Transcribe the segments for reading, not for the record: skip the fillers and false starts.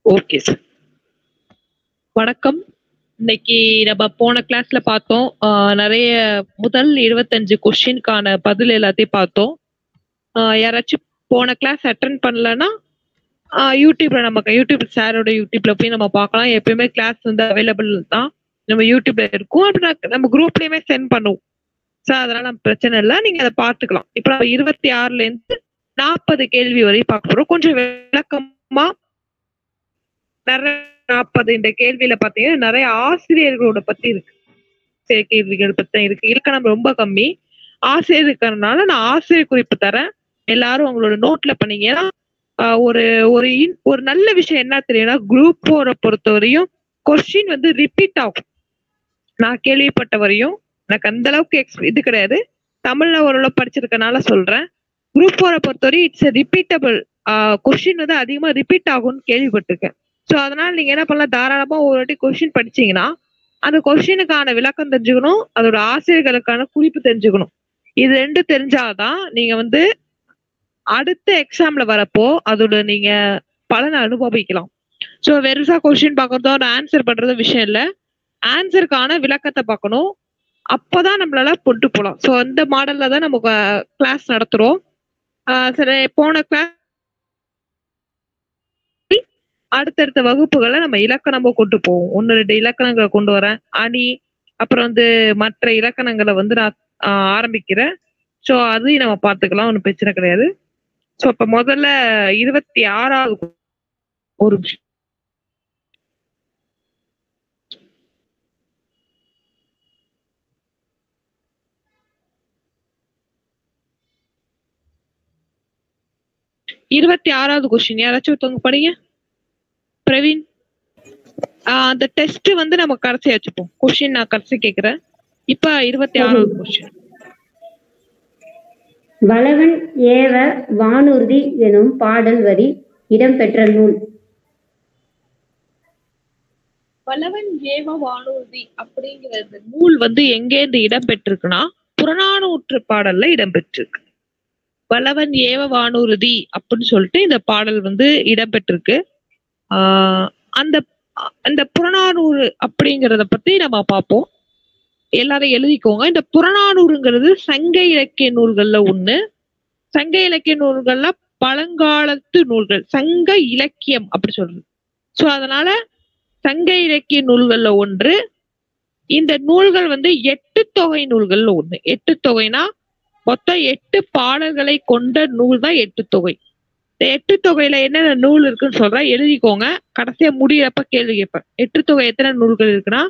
Okay sir. வணக்கம். இன்னைக்கு நம்ம போன கிளாஸ்ல பார்த்தோம். நிறைய முதல் 25 கொஸ்டின்கான பதில் எல்லாத்தையும் பார்த்தோம். யாராச்சும் போன கிளாஸ் அட்டென்ட் பண்ணலன்னா யூடியூப்ல யூடியூப் சாரோட யூடியூப்ல போய் நம்ம பார்க்கலாம். எப்பயுமே கிளாஸ் வந்து அவைலபிள் தான். நம்ம யூடியூப்ல இருக்கும். அப்படி நம்ம குரூப்லயுமே சென்ட் பண்ணுவோம். ஸோ அதனால நம்ம பிரச்சனை இல்லை. நீங்க அதை பார்த்துக்கலாம். இப்போ நம்ம 26ல இருந்து 40 கேள்வி வரையும் பார்க்க போறோம். கொஞ்சம் விளக்கமா நிறைய 40 இந்த கேள்வியில பாத்தீங்கன்னா நிறைய ஆசிரியர்களோட பத்தி இருக்கு. சில கேள்விகள் பத்தி இருக்கு. இலக்கணம் ரொம்ப கம்மி. ஆசிரியர் இருக்கிறதுனால நான் ஆசிரியர் குறிப்பு தரேன். எல்லாரும் உங்களோட நோட்ல பண்ணீங்க. ஏன்னா ஒரு ஒரு நல்ல விஷயம் என்ன தெரியும்னா, குரூப் 4 பொறுத்தவரையும் கொஸ்டின் வந்து ரிப்பீட் ஆகும். நான் கேள்விப்பட்ட வரையும் எனக்கு அந்த அளவுக்கு இது கிடையாது. தமிழ்ல ஓரளவு படிச்சிருக்கனால சொல்றேன். குரூப் 4 பொறுத்தவரையும் இட்ஸ் ரிப்பீட்டபிள். கொஸ்டின் வந்து அதிகமா ரிப்பீட் ஆகும்னு கேள்விப்பட்டிருக்கேன். ஸோ அதனால நீங்க என்ன பண்ணலாம், தாராளமா ஒரு வாட்டி கொஸ்டின் படிச்சீங்கன்னா அந்த கொஸ்டினுக்கான விளக்கம் தெரிஞ்சுக்கணும், அதோட ஆசிரியர்களுக்கான குறிப்பு தெரிஞ்சுக்கணும். இது ரெண்டு தெரிஞ்சாதான் நீங்க வந்து அடுத்த எக்ஸாம்ல வரப்போ அதோட நீங்க பலனை அனுபவிக்கலாம். ஸோ வெறுசா கொஸ்டின் பார்க்கறதோ ஆன்சர் பண்றதோ விஷயம் இல்லை. ஆன்சருக்கான விளக்கத்தை பார்க்கணும். அப்பதான் நம்மளால கொண்டு போகலாம். ஸோ அந்த மாடல்ல தான் நம்ம கிளாஸ் நடத்துறோம். சரி, போன கிளாஸ் அடுத்தடுத்த வகுப்புகளை நம்ம இலக்கணமா கொண்டு போவோம். 1-2 இலக்கணங்களை கொண்டு வரேன். அணி அப்புறம் வந்து மற்ற இலக்கணங்களை வந்து நான் ஆரம்பிக்கிறேன். ஸோ அதையும் நம்ம பார்த்துக்கலாம். ஒன்றும் பிரச்சனை கிடையாது. ஸோ இப்ப முதல்ல 26வது ஒரு விஷயம். இருபத்தி 6வது கொஸ்டின் யாராச்சும் ஒருத்தவங்க படிங்க. பிரவீன். அந்த டெஸ்ட் வந்து நம்ம கடைசி வச்சுப்போம். கொஸ்டின் நான் கடைசி கேட்கிறேன். இப்ப 26வது கொஸ்டின். வளவன் ஏவ வானூர்தி எனும் பாடல் வரி இடம்பெற்ற நூல். வளவன் ஏவ வானூர்தி அப்படிங்கிற நூல் வந்து எங்கேருந்து இடம்பெற்றிருக்குன்னா புறநானூற்று பாடல்ல இடம்பெற்றிருக்கு. வளவன் ஏவ வானூர்தி அப்படின்னு சொல்லிட்டு இந்த பாடல் வந்து இடம்பெற்றிருக்கு. அந்த அந்த புறநானூறு அப்படிங்கிறத பத்தி நம்ம பார்ப்போம். எல்லாரும் எழுதிக்கோங்க. இந்த புறநானூறுங்கிறது சங்க இலக்கிய நூல்கள்ல ஒண்ணு. சங்க இலக்கிய நூல்கள்ல பழங்காலத்து நூல்கள், சங்க இலக்கியம் அப்படி சொல்றது. சோ அதனால சங்க இலக்கிய நூல்கள்ல ஒன்று. இந்த நூல்கள் வந்து 8 தொகை நூல்கள்ல ஒண்ணு. 8 தொகைனா மொத்தம் 8 பாடல்களை கொண்ட நூல் தான் 8 தொகை. இந்த 8 தொகையில என்னென்ன நூல் இருக்குன்னு சொல்றேன், எழுதிக்கோங்க. கடைசியா முடியறப்ப கேள்வி கேட்பேன். 8 தொகை எத்தனை நூல்கள் இருக்குன்னா,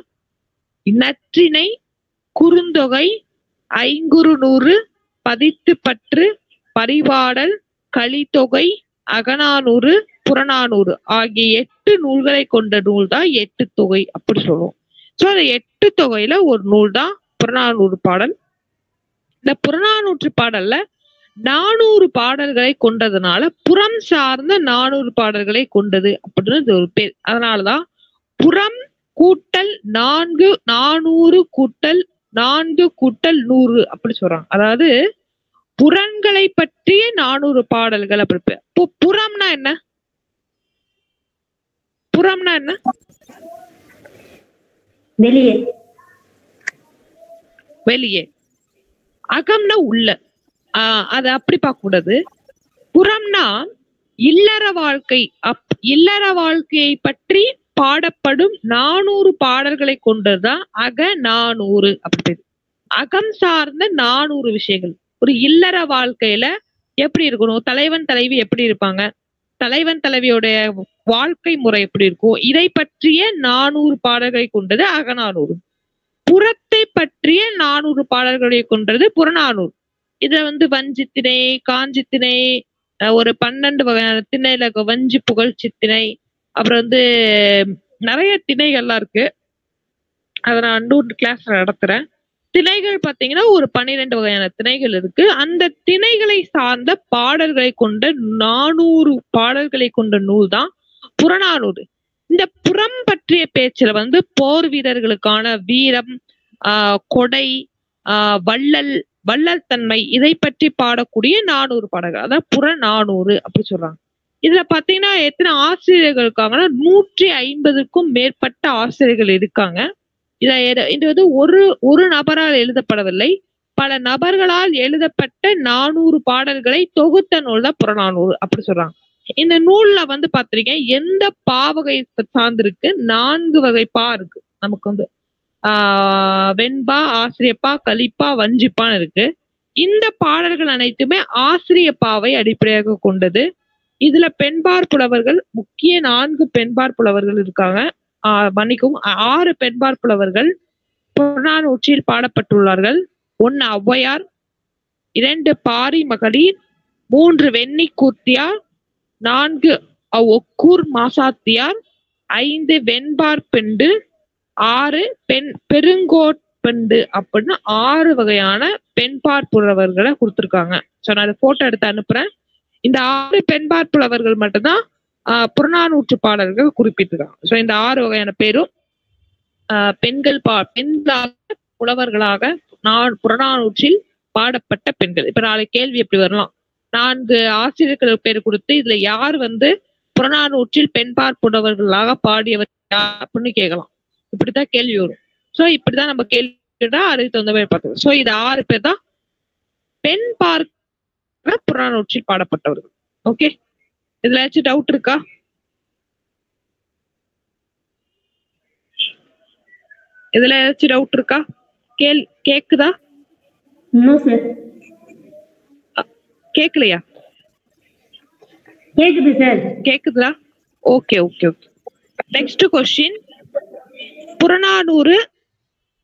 நற்றிணை, குறுந்தொகை, ஐங்குறுநூறு, பதிற்றுப்பற்று, பரிபாடல், கலித்தொகை, அகநானூறு, புறநானூறு ஆகிய 8 நூல்களை கொண்ட நூல் தான் 8 தொகை அப்படி சொல்லுவோம். சோ அந்த 8 தொகையில ஒரு நூல் தான் புறநானூறு பாடல். இந்த புறநானூற்று பாடல்ல 400 பாடல்களை கொண்டதுனால புறம் சார்ந்த 400 பாடல்களை கொண்டது அப்படின்னு ஒரு பேர். அதனாலதான் புறம் கூட்டல் 400 கூட்டல் 4 கூட்டல் 100 அப்படி சொல்றாங்க. அதாவது புறங்களை பற்றிய 400 பாடல்கள் அப்படி. புறம்னா என்ன? புறம்னா என்ன? வெளியே. வெளியே. அகம்னா உள்ள. அது அப்படி பார்க்க கூடாது. புறம்னா இல்லற வாழ்க்கை. இல்லற வாழ்க்கையை பற்றி பாடப்படும் 400 பாடல்களை கொண்டதுதான் அக 400 அப்படி. அகம் சார்ந்த 400 விஷயங்கள். ஒரு இல்லற வாழ்க்கையில எப்படி இருக்கணும், தலைவன் தலைவி எப்படி இருப்பாங்க, தலைவன் தலைவியோடைய வாழ்க்கை முறை எப்படி இருக்கும், இதை பற்றிய 400 பாடல்களை கொண்டது அகநானூறு. புறத்தை பற்றிய 400 பாடல்களை கொண்டது புறநானூறு. இத வந்து வஞ்சி திணை, காஞ்சி திணை, ஒரு 12 வகையான திணையில வஞ்சி புகழ்ச்சி திணை, அப்புறம் வந்து நிறைய திணைகள்லாம் இருக்கு. அதை நான் இன்னொரு கிளாஸ் நடத்துறேன். திணைகள் பாத்தீங்கன்னா ஒரு 12 வகையான திணைகள் இருக்கு. அந்த திணைகளை சார்ந்த பாடல்களை கொண்ட 400 பாடல்களை கொண்ட நூல் தான் புறநானூறு. இந்த புறம் பற்றிய பேச்சுல வந்து போர் வீரர்களுக்கான வீரம், கொடை, வள்ளல் தன்மை இதை பற்றி பாடக்கூடிய 400 பாடல்கள், அதாவது புறநானூறு அப்படி சொல்றாங்க. இதுல பாத்தீங்கன்னா எத்தனை ஆசிரியர்கள் இருக்காங்கன்னா 150க்கும் மேற்பட்ட ஆசிரியர்கள் இருக்காங்க. இது வந்து ஒரு நபரால் எழுதப்படவில்லை, பல நபர்களால் எழுதப்பட்ட 400 பாடல்களை தொகுத்த நூல் தான் புறநானூறு அப்படி சொல்றாங்க. இந்த நூல்ல வந்து பாத்திருக்கேன் எந்த பாவகை சார்ந்திருக்கு, 4 வகை பா இருக்கு நமக்கு வந்து. வெண்பா, ஆசிரியப்பா, கலிப்பா, வஞ்சிப்பான்னு இருக்கு. இந்த பாடல்கள் அனைத்துமே ஆசிரியப்பாவை அடிப்படையாக கொண்டது. இதுல பெண்பார் புலவர்கள் முக்கிய 4 பெண்பார் புலவர்கள் இருக்காங்க. மன்னிக்கும் 6 பெண்பார் புலவர்கள் புறநானூற்றில் பாடப்பட்டுள்ளார்கள். 1 ஔவையார், 2 பாரி மகளிர், 3 வெண்ணி கூர்த்தியார், 4 ஒக்கூர் மாசாத்தியார், 5 வெண்பார் பெண்டு, 6 பெருங்கோட்பெண்டு அப்படின்னு 6 வகையான பெண்பார் புலவர்களை கொடுத்திருக்காங்க. சோ நான் அதை போட்டோ எடுத்து அனுப்புறேன். இந்த 6 பெண்பார் புலவர்கள் மட்டும்தான் புறநானூற்று பாடல்கள் குறிப்பிட்டிருக்காங்க. சோ இந்த 6 வகையான பேரும் பெண்களாக புலவர்களாக புறநானூற்றில் பாடப்பட்ட பெண்கள். இப்ப நாளை கேள்வி எப்படி வரலாம், 4 ஆசிரியர்கள் பேர் கொடுத்து இதுல யார் வந்து புறநானூற்றில் பெண்பார் புலவர்களாக பாடியவர் அப்படின்னு கேட்கலாம். இப்படிதான் கேள்வி வரும். சோ இப்படிதான் நம்ம கேள்விடா அதுக்கு தகுந்த மாதிரி பார்த்தோம். சோ இது 6 பேர் தான் பெண் பார்க்க புறநானூற்றில் பாடப்பட்டவர்கள். ஓகே, இதுல ஏதாச்சும் டவுட் இருக்கா? இதுல ஏதாச்சும் டவுட் இருக்கா? கேக்குதா? கேக்கலையா? கேக்குது சார். கேக்குதா? Okay okay okay. Next question.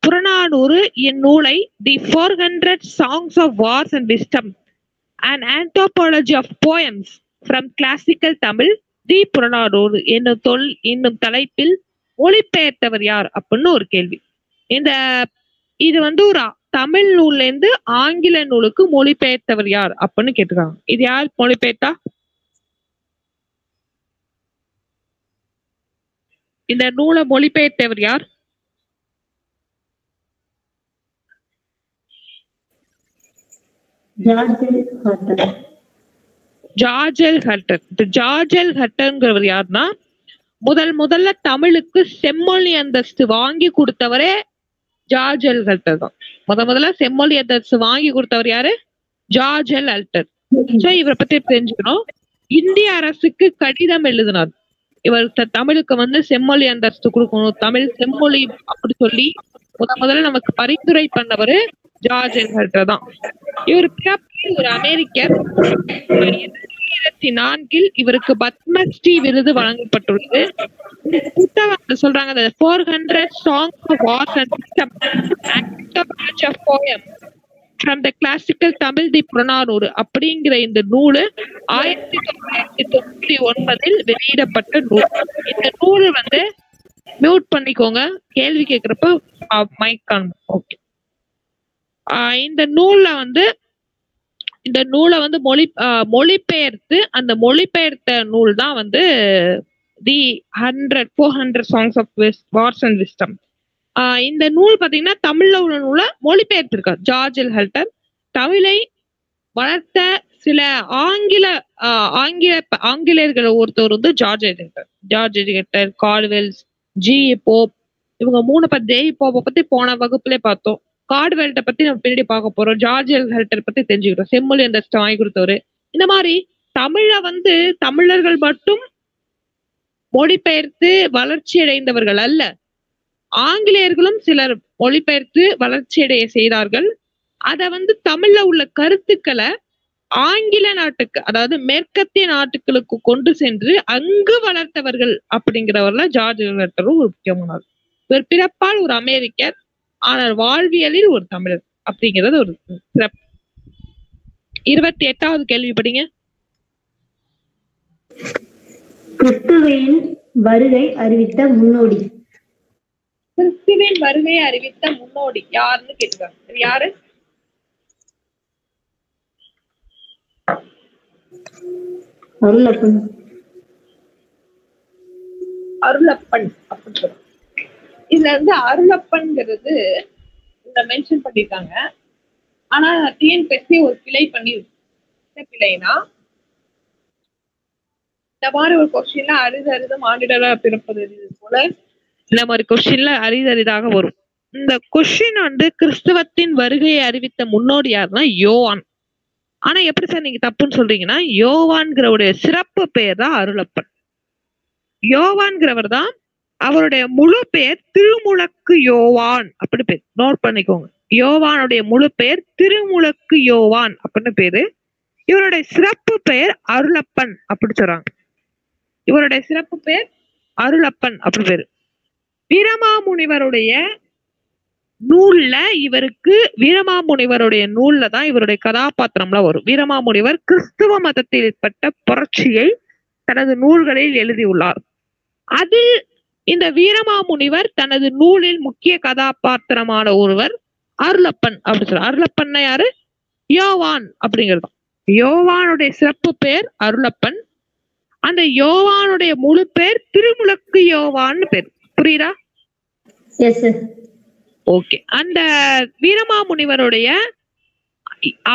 Purananuru இந்நூலை தி 400 songs of wars and wisdom, an anthology of poems from classical Tamil, தி புறநானூறு என்னும் தலைப்பில் மொழிபெயர்த்தவர் யார் அப்படின்னு ஒரு கேள்வி. இது வந்து ஒரு தமிழ் நூல்ல இருந்து ஆங்கில நூலுக்கு மொழிபெயர்த்தவர் யார் அப்படின்னு கேட்டிருக்காங்க. இது யார் மொழிபெயர்த்தா? இந்த நூலை மொழிபெயர்த்தவர் யார்? ஜார்ஜ் எல் ஹட்டர்ங்கிறவர் யாருன்னா முதல்ல தமிழுக்கு செம்மொழி அந்தஸ்து வாங்கி கொடுத்தவரே ஜார்ஜ் எல் ஹட்டர் தான். முதல்ல செம்மொழி அந்தஸ்து வாங்கி கொடுத்தவர் யாரு? George L hatter. சோ இவரை பத்தி தெரிஞ்சுக்கணும். இந்திய அரசுக்கு கடிதம் எழுதினார். இவர் தமிழுக்கு வந்து செம்மொழி அந்தஸ்து கொடுக்கணும், தமிழ் செம்மொழி அப்படி சொல்லி முதல்ல நமக்கு பரிந்துரை பண்ணவரு ஜார்ஜ் எல் ஹட்டர் தான். இவர் ஒரு அமெரிக்கர். 2004 இவருக்கு பத்மஸ்ரீ விருது வழங்கப்பட்டுள்ளது. புத்தகம் சொல்றாங்க 400 songs of wars and wisdom, anthology of poems from the classical Tamil, தி புறநானூறு அப்படிங்கிற இந்த நூலு 1999 வெளியிடப்பட்ட நூல். இந்த நூல் வந்து மியூட் பண்ணிக்கோங்க, கேள்வி கேட்கிறப்ப மைக் ஆன். ஓகே. இந்த நூலை வந்து மொழிபெயர்த்து அந்த மொழிபெயர்த்த நூல் தான் வந்து தி 400 songs of wars and wisdom. இந்த நூல் பாத்தீங்கன்னா தமிழ்ல உள்ள நூலை மொழிபெயர்த்திருக்கார் ஜார்ஜ் எல் ஹட்டர். தமிழை வளர்த்த சில ஆங்கிலேயர்கள் ஒருத்தர் வந்து ஜார்ஜ் எலிகட்டர், கால்வெல்ஸ், ஜி போப். இவங்க 3 ஜே போப்பை பத்தி போன வகுப்புல பார்த்தோம். கார்ட்வெல்ட்ட பத்தி நம்ம பின்னாடி பார்க்க போறோம். ஜார்ஜ் எல் ஹட்டர் பத்தி தெரிஞ்சுக்கிறோம். செம்மொழி அந்தஸ்து வாங்கி கொடுத்தவரு. இந்த மாதிரி தமிழ வந்து தமிழர்கள் மட்டும் மொழிபெயர்த்து வளர்ச்சி அடைந்தவர்கள் அல்ல, ஆங்கிலேயர்களும் சிலர் மொழிபெயர்த்து வளர்ச்சி அடைய செய்தார்கள். அத வந்து தமிழ்ல உள்ள கருத்துக்களை ஆங்கில நாட்டுக்கு, அதாவது மேற்கத்திய நாட்டுகளுக்கு கொண்டு சென்று அங்கு வளர்த்தவர்கள் அப்படிங்கிறவர்ல ஜார்ஜ் எல் ஹட்டரும் ஒரு முக்கியமானவர். இவர் பிறப்பால் ஒரு அமெரிக்கர், ஆனால் வாழ்வியலில் ஒரு தமிழர் அப்படிங்கிறது ஒரு சிறப்பு. 28வது கேள்வி படிங்க. கிறிஸ்துவின் வருகை அறிவித்த முன்னோடி. கிறிஸ்துவின் வருகையை அறிவித்த முன்னோடி யாருன்னு கேட்கிறாங்க. யாரு? அருளப்பன். அப்படின்னு சொல்றாங்க. இதுல வந்து அருளப்பன்ங்கிறது மென்ஷன் பண்ணிருக்காங்க. ஆனா டிஎன்பிஎஸ்சி ஒரு பிழை பண்ணி, பிழைனா இந்த மாதிரி ஒரு கொஸ்டின்ல அரிதறிது மானிடரா பிறப்பது போல இந்த மாதிரி கொஸ்டின்ல அரிதறிதாக வரும். இந்த கொஸ்டின் வந்து கிறிஸ்துவத்தின் வருகையை அறிவித்த முன்னோடி யாருன்னா யோவான். ஆனா எப்படி சார் நீங்க தப்புன்னு சொல்றீங்கன்னா, யோவான்கிறவருடைய சிறப்பு பெயர் தான் அருளப்பன். யோவான்கிறவர் தான், அவருடைய முழு பெயர் திருமுழக்கு யோவான் அப்படி பேர். நோட் பண்ணிக்கோங்க. யோவானுடைய முழு பெயர் திருமுழக்கு யோவான் அப்படின்னு பேரு. இவருடைய சிறப்பு பெயர் அருளப்பன் அப்படி சொல்றாங்க. இவருடைய சிறப்பு பெயர் அருளப்பன் அப்படி பேரு. வீரமாமுனிவருடைய நூல்ல இவருக்கு வீரமாமுனிவருடைய நூல்ல தான் இவருடைய கதாபாத்திரம்லாம் வரும். வீரமாமுனிவர் கிறிஸ்துவ மதத்தில் ஏற்பட்ட புரட்சியை தனது நூல்களில் எழுதியுள்ளார். அது இந்த வீரமாமுனிவர் தனது நூலில் முக்கிய கதாபாத்திரமான ஒருவர் அருளப்பன் அப்படி சொல்ற. அருளப்பன் யாரு? யோவான் அப்படிங்கிறது. யோவானுடைய சிறப்பு பெயர் அருளப்பன். அந்த யோவானுடைய முழு பேர் திருமுழக்கு யோவான்னு பேர். புரியுதா? ஓகே. அந்த வீரமாமுனிவருடைய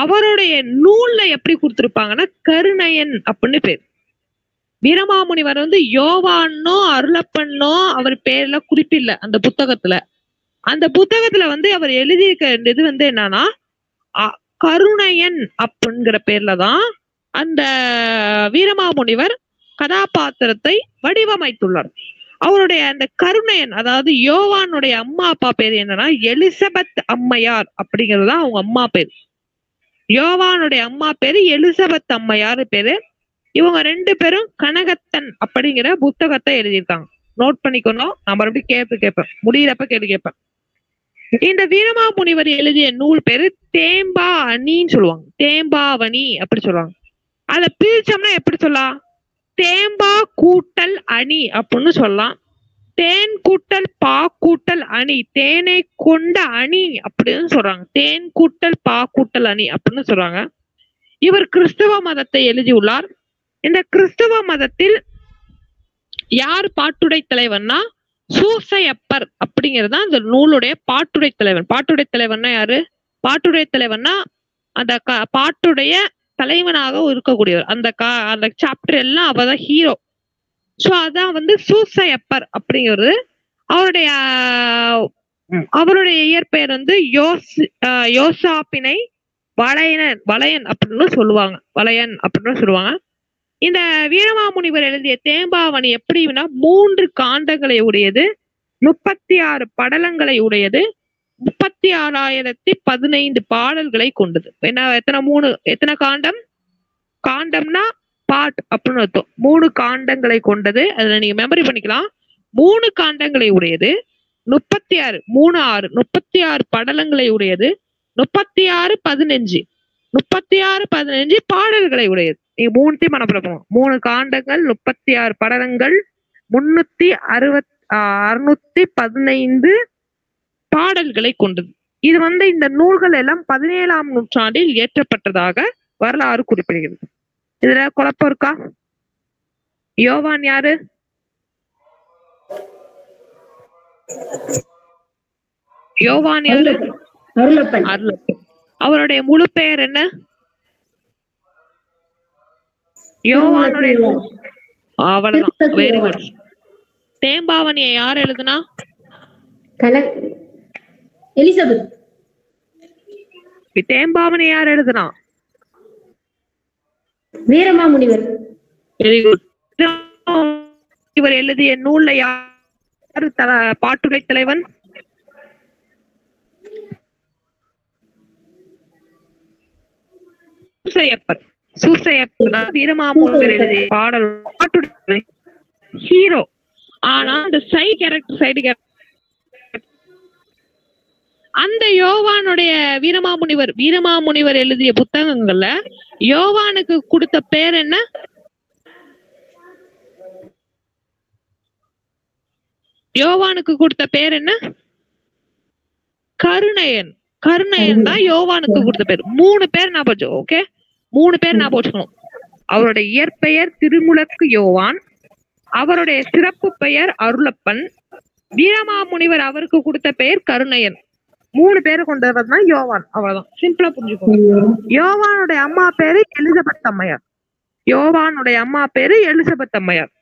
அவருடைய நூல்ல எப்படி கொடுத்திருப்பாங்கன்னா கருணையன் அப்படின்னு பேர். வீரமாமுனிவர் வந்து யோவானோ அருளப்பனோ அவர் பேர்ல குறிப்பில்ல அந்த புத்தகத்துல. அந்த புத்தகத்துல வந்து அவர் எழுதியிருக்க இது வந்து என்னன்னா கருணையன் அப்படிங்கிற பேர்ல தான் அந்த வீரமாமுனிவர் கதாபாத்திரத்தை வடிவமைத்துள்ளார். அவருடைய அந்த கருணையன், அதாவது யோவானுடைய அம்மா அப்பா பேர் என்னன்னா எலிசபெத் அம்மையார் அப்படிங்கிறது தான் அவங்க அம்மா பேர். யோவானுடைய அம்மா பேரு எலிசபெத் அம்மையார் பேரு. இவங்க ரெண்டு பேரும் கனகத்தன் அப்படிங்கிற புத்தகத்தை எழுதியிருக்காங்க. நோட் பண்ணிக்கணும். நான் மறுபடியும் கேட்பேன், முடியிறப்ப கேள்வி கேட்பேன். இந்த வீரமாமுனிவர் எழுதிய நூல் பேரு தேம்பா அணின்னு சொல்லுவாங்க. தேம்பாவணி அப்படி சொல்லுவாங்க. அதை பிரிச்சோம்னா எப்படி சொல்லலாம்? தேம்பா கூட்டல் அணி அப்படின்னு சொல்லலாம். தேன் கூட்டல் பா கூட்டல் அணி, தேனை கொண்ட அணி அப்படின்னு சொல்றாங்க. தேன் கூட்டல் பா கூட்டல் அணி அப்படின்னு சொல்றாங்க. இவர் கிறிஸ்தவ மதத்தை எழுதியுள்ளார். இந்த கிறிஸ்தவ மதத்தில் யார் பாட்டுடை தலைவன்னா சூசையப்பர் அப்படிங்கிறது அந்த நூலுடைய பாட்டுடை தலைவன். பாட்டுடை தலைவன்னா யாரு? பாட்டுடை தலைவன்னா அந்த பாட்டுடைய தலைவனாக இருக்கக்கூடியவர். அந்த சாப்டர் எல்லாம் அவதான் ஹீரோ. சோ அதான் வந்து சூசையப்பர் அப்படிங்கிறது. அவருடைய இயற்பெயர் வந்து யோசாப்பினை வளையன் அப்படின்னு சொல்லுவாங்க. வளையன் அப்படின்னு சொல்லுவாங்க. இந்த வீரமாமுனிவர் எழுதிய தேம்பாவணி எப்படின்னா 3 காண்டங்களை உடையது, 36 படலங்களை உடையது, 36,015 பாடல்களை கொண்டது. எத்தனை காண்டம்? காண்டம்னா பாட் அப்படின்னு அர்த்தம். 3 காண்டங்களை கொண்டது. அதுல நீங்க மெமரி பண்ணிக்கலாம். 3 காண்டங்களை உடையது, 36 படலங்களை உடையது, 36,15 பாடல்களை உடையது. நீங்க 3 மனப்படணும். 3 காண்டங்கள், 36 படலங்கள், 615 பாடல்களை கொண்டது. இது வந்து இந்த நூல்கள் எல்லாம் 17ஆம் நூற்றாண்டில் இயற்றப்பட்டதாக வரலாறு குறிப்பிடுகிறது. இதுல குழப்பம் இருக்கா? யோவான் யாரு? யோவான் யாரு? அருளப்பன். அவருடைய முழு பெயர் என்ன? யோவானுடைய அவ்வளவுதான். Very good. தேம்பாவணியை யார் எழுதுனா? எலிசபெத். தேம்பாவணி யார் எழுதுனா? வீரமாமுனிவர். Very good. இவர் எழுதிய நூல்ல யார் பாட்டுடை தலைவன்? சூசையப்பர் வீரமாமுனிவர் எழுதிய பாடல் பாட்டுடை ஹீரோ. ஆனா அந்த சைடு கேரக்டர் அந்த யோவானுடைய வீரமாமுனிவர் எழுதிய புத்தகங்கள்ல யோவானுக்கு கொடுத்த பேர் என்ன? யோவானுக்கு கொடுத்த பேர் என்ன? கருணையன். கருணையன் தான் யோவானுக்கு கொடுத்த பேர். 3 பேர் நான் போச்சு. ஓகே, 3 பேர் நான் போச்சுக்கணும். அவருடைய இயற்பெயர் திருமுழக்கு யோவான், அவருடைய சிறப்பு பெயர் அருளப்பன், வீரமாமுனிவர் அவருக்கு கொடுத்த பெயர் கருணையன். 3 பேரை கொண்டவர் தான் யோவான். அவ்வளவுதான். சிம்பிளா புரிஞ்சுக்கோங்க. யோவானுடைய அம்மா பேரு எலிசபெத் அம்மையார். யோவானுடைய அம்மா பேரு எலிசபெத் அம்மையார்.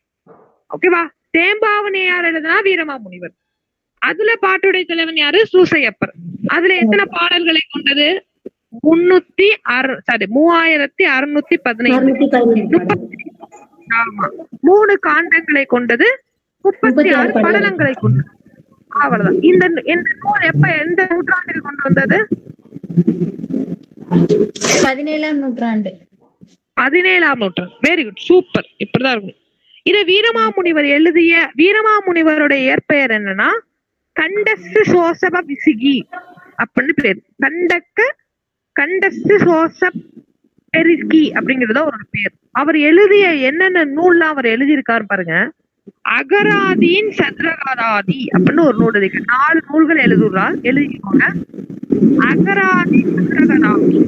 ஓகேவா? தேம்பாவணி யார் எழுதுனா வீரமாமுனிவர். அதுல பாட்டுடை தலைவன் யாரு? சூசையப்பர். அதுல எத்தனை பாடல்களை கொண்டது? 3615. ஆமா. 3 காண்டங்களை கொண்டது, 36 படலங்களை கொண்டது. அவ்வளவுதான். இந்த நூல் எப்ப எந்த நூற்றாண்டில் கொண்டு வந்தது? 17ஆம் நூற்றாண்டு. 17ஆம் நூற்றாண்டு. Very good, super. இப்படிதான் இருக்கும். இத வீரமாமுனிவர் எழுதிய வீரமாமுனிவருடைய இயற்பெயர் என்னன்னா கண்டஸ்து சோசப விசிகி அப்படின்னு பேரு. கண்டஸ்து சோசப் பெரிஸ்கி அப்படிங்கறது அவரோட பேர். அவர் எழுதிய என்னென்ன நூல்லாம் அவர் எழுதியிருக்காரு பாருங்க. அகராதியின் சதுரகராதி அப்படின்னு ஒரு நூல் இருக்கு. 4 நூல்கள் எழுதிக்கோங்க. அகராதி, சதுரகராதி,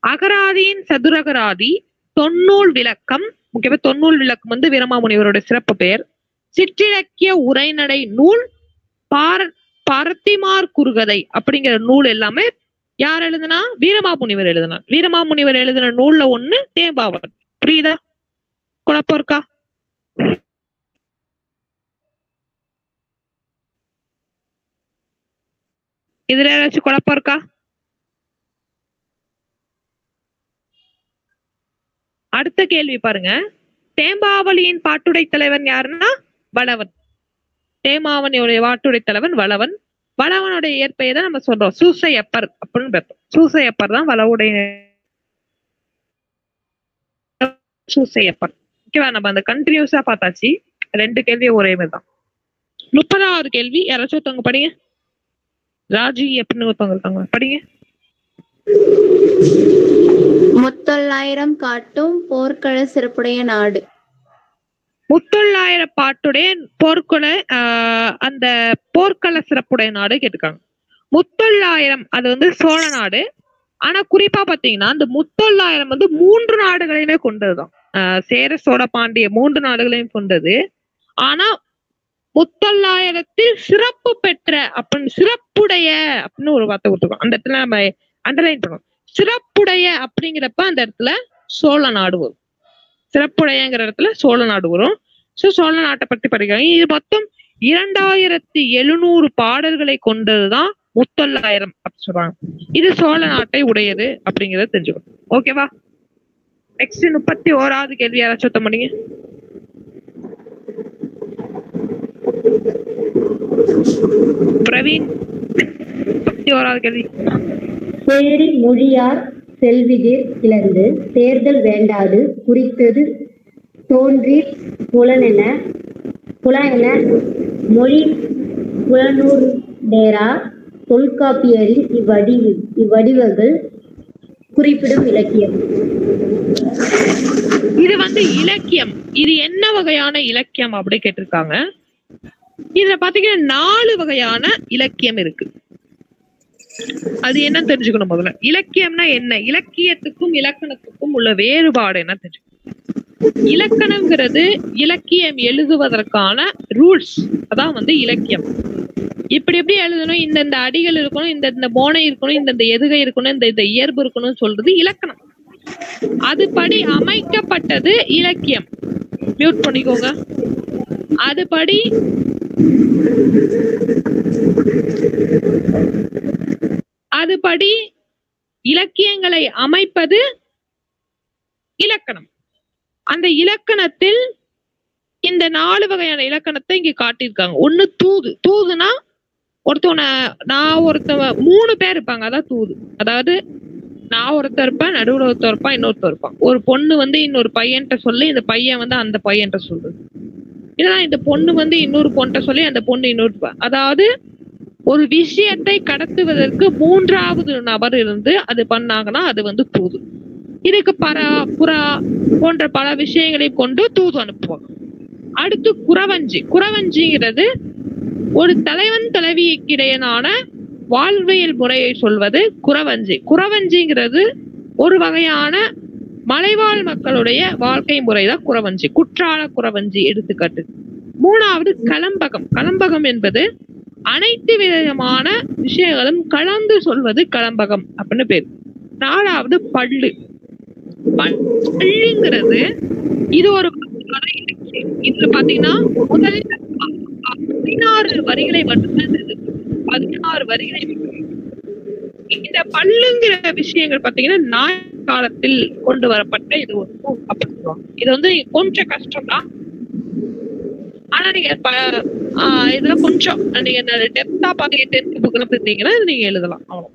அகராதியின் சதுரகராதி, தொன்னூல் விளக்கம். முக்கியமா தொன்னூல் விளக்கம் வந்து வீரமாமுனிவரோட சிறப்பு பெயர். சிற்றிலக்கிய உரைநடை நூல், பரத்திமார் குறுகதை அப்படிங்கிற நூல் எல்லாமே யார் எழுதுனா? வீரமாமுனிவர் எழுதினார். வீரமாமுனிவர் எழுதின நூல்ல ஒண்ணு தேம்பாவணி. புரியுதா? குழப்பம் இருக்கா? இதுல ஏதாச்சும் குழப்பம் இருக்கா? அடுத்த கேள்வி பாருங்க. தேம்பாவளியின் பாட்டுடை தலைவன் யாருன்னா வளவன். தேம்பாவணியுடைய பாட்டுடை தலைவன் வளவன். வளவனுடைய இயற்பெயரை நம்ம சொல்றோம் சூசையப்பர் அப்படின்னு பேப்போம். சூசையப்பர் தான் வளவுடைய சூசையப்பர். ஓகேவா? நம்ம அந்த கண்டினியூஸா பார்த்தாச்சு. 2 கேள்வி ஒரே மாதிரி தான். 30வது கேள்வி யாராச்சும் ஒருத்தவங்க படிங்க. ராஜி அப்படின்னு ஒருத்தவங்க இருக்காங்க, படிங்க. முத்தொள்ளாயிரம் காட்டும் போர்க்கள சிறப்புடைய நாடு. முத்தொள்ளாயிரம் பாட்டுடைய போர்க்கள அந்த போர்க்கள சிறப்புடைய நாடு கேட்டுக்காங்க. முத்தொள்ளாயிரம் அது வந்து சோழ நாடு. ஆனா குறிப்பா பாத்தீங்கன்னா அந்த முத்தொள்ளாயிரம் வந்து 3 நாடுகளையுமே கொண்டதுதான். சேர, சோழ, பாண்டிய 3 நாடுகளையும் கொண்டது. ஆனா முத்தொள்ளாயிரத்தில் சிறப்பு பெற்ற அப்படின்னு சிறப்புடைய அப்படின்னு ஒரு வார்த்தை கொடுத்துருக்கோம். அந்த இடத்துல நம்ம அண்டர்லைன் பண்ணுவோம். சிறப்புடைய அப்படிங்கிறப்ப அந்த இடத்துல சோழ நாடு வரும். சிறப்புடையங்கிற இடத்துல சோழ நாடு வரும். சோ சோழ நாட்டை பற்றி படிக்கிறாங்க. இது மொத்தம் 2700 பாடல்களை கொண்டதுதான் முத்தொள்ளாயிரம் அப்படின்னு சொல்றாங்க. இது சோழ நாட்டை உடையது அப்படிங்கறத தெரிஞ்சுக்கணும். ஓகேவா? நெக்ஸ்ட் 31வது கேள்வி யாராச்சும் ஒருத்தம் பண்ணீங்க. பிரவீன், 31வது கேள்வி. தேரி மொழியார் செல்விதிர் கிளர்ந்து தேர்தல் வேண்டாது குறித்தது தோன்றி புலனென மொழி புலனூர் டேரா தொல்காப்பியரின் இவ்வடிவங்கள் குறிப்பிடும் இலக்கியம். இது வந்து இலக்கியம். இது என்ன வகையான இலக்கியம் அப்படி கேட்டிருக்காங்க. இதுல பாத்தீங்கன்னா 4 வகையான இலக்கியம் இருக்கு. அது என்ன தெரிஞ்சுக்கணும் முதல்ல. இலக்கியம்னா என்ன? இலக்கியத்துக்கும் இலக்கணத்துக்கும் உள்ள வேறுபாடு என்ன தெரிஞ்சுக்கணும். இலக்கணம்ங்கிறது இலக்கியம் எழுதுவதற்கான ரூல்ஸ். அதான் வந்து இலக்கியம். இப்படி எப்படி எழுதணும், இந்த அடிகள் இருக்கணும், இந்த மோனை இருக்கணும், இந்த எதுகை இருக்கணும், இந்த இயல்பு இருக்கணும்னு சொல்றது இலக்கணம். அதுபடி அமைக்கப்பட்டது இலக்கியம். மியூட் பண்ணிக்கோங்க. அதுபடி இலக்கியங்களை அமைப்பது இலக்கணம். அந்த இலக்கணத்தில் இந்த 4 வகையான இலக்கணத்தை இங்க காட்டியிருக்காங்க. ஒண்ணு தூது. தூதுனா ஒருத்தவங்க 3 பேர் இருப்பாங்க. அதான் தூது. அதாவது நான் ஒருத்தர் இருப்பேன், நடுவுல ஒருத்தர் இருப்பான், இன்னொருத்தர் இருப்பான். ஒரு பொண்ணு வந்து இன்னொரு பையன்ட்ட சொல்லி இந்த பையன் வந்து அந்த பையன்ட்ட சொல்றது. இல்லைன்னா இந்த பொண்ணு வந்து இன்னொரு பொண்ணை சொல்லி அந்த பொண்ணு இன்னொரு. அதாவது ஒரு விஷயத்தை கடத்துவதற்கு 3வது நபர் இருந்து அது பண்ணாங்கன்னா அது வந்து தூது. இதுக்கு புறா போன்ற பல விஷயங்களை கொண்டு தூது அனுப்புவாங்க. அடுத்து குறவஞ்சி. குறவஞ்சிங்கிறது ஒரு தலைவன் தலைவிக்கிடையனான வாழ்வியல் முறையை சொல்வது குறவஞ்சி. குறவஞ்சிங்கிறது ஒரு வகையான மலைவாழ் மக்களுடைய வாழ்க்கை முறைதான் குறவஞ்சி. குற்றால குறவஞ்சி எடுத்துக்காட்டு. மூணாவது கலம்பகம். கலம்பகம் என்பது அனைத்து விதமான விஷயங்களும் கலந்து சொல்வது கலம்பகம் அப்படின்னு பேர். நாலாவது பள்ளு. பள்ளுங்கிறது இது ஒரு இலக்கியம். இதுல பாத்தீங்கன்னா முதல் 16 வரிகளை மட்டும்தான் 16 வரிகளை. இந்த பல்லுங்கிற விஷயங்கள் பாத்தீங்கன்னா நாய் காலத்தில் கொண்டு வரப்பட்ட இது ஒரு நூல் அப்படின்னு சொல்லுவாங்க. இது வந்து கொஞ்சம் கஷ்டம் தான். ஆனா நீங்க இதுல கொஞ்சம் நீங்க டெப்தா பாத்தீங்க 10th புக்ல பார்த்தீங்கன்னா நீங்க எழுதலாம். அவ்வளவு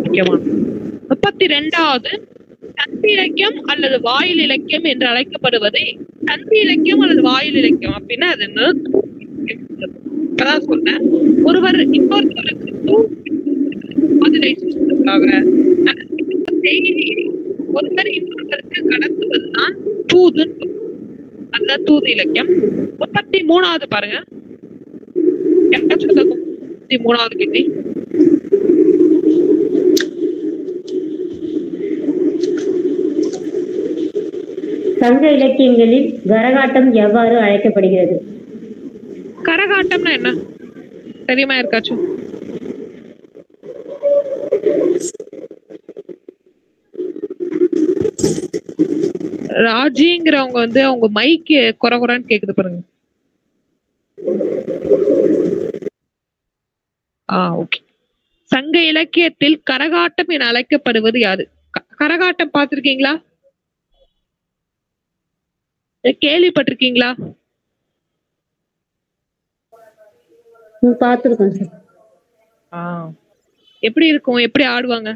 முக்கியமான. 32வது தந்தி இலக்கியம் அல்லது வாயில் இலக்கியம் என்று அழைக்கப்படுவதை தந்தி இலக்கியம் அல்லது வாயில் இலக்கியம் அப்படின்னா அது என்ன சொன்னேன். ஒருவர் இன்னொருத்தருக்கு பதிலை சொல்வதற்காக ஒருவர் இன்னொருவருக்கு கடத்துவதுதான் தூது. அதுதான் தூது இலக்கியம். 33வது பாருங்க. 33வது கேள்வி. சங்க இலக்கியங்களில் கரகாட்டம் எவ்வாறு அழைக்கப்படுகிறது? கரகாட்டம்னா என்ன தெரியுமா இருக்காச்சும்? ராஜிங்கிறவங்க வந்து அவங்க மைக்கு குறகுறான்னு கேக்குது பாருங்க. ஓகே. சங்க இலக்கியத்தில் கரகாட்டம் என அழைக்கப்படுவது யாது? கரகாட்டம் பார்த்திருக்கீங்களா? கேள்விப்பட்டிருக்கீங்களா? பார்த்திருக்கோம் சார். எப்படி இருக்கும்? எப்படி ஆடுவாங்க?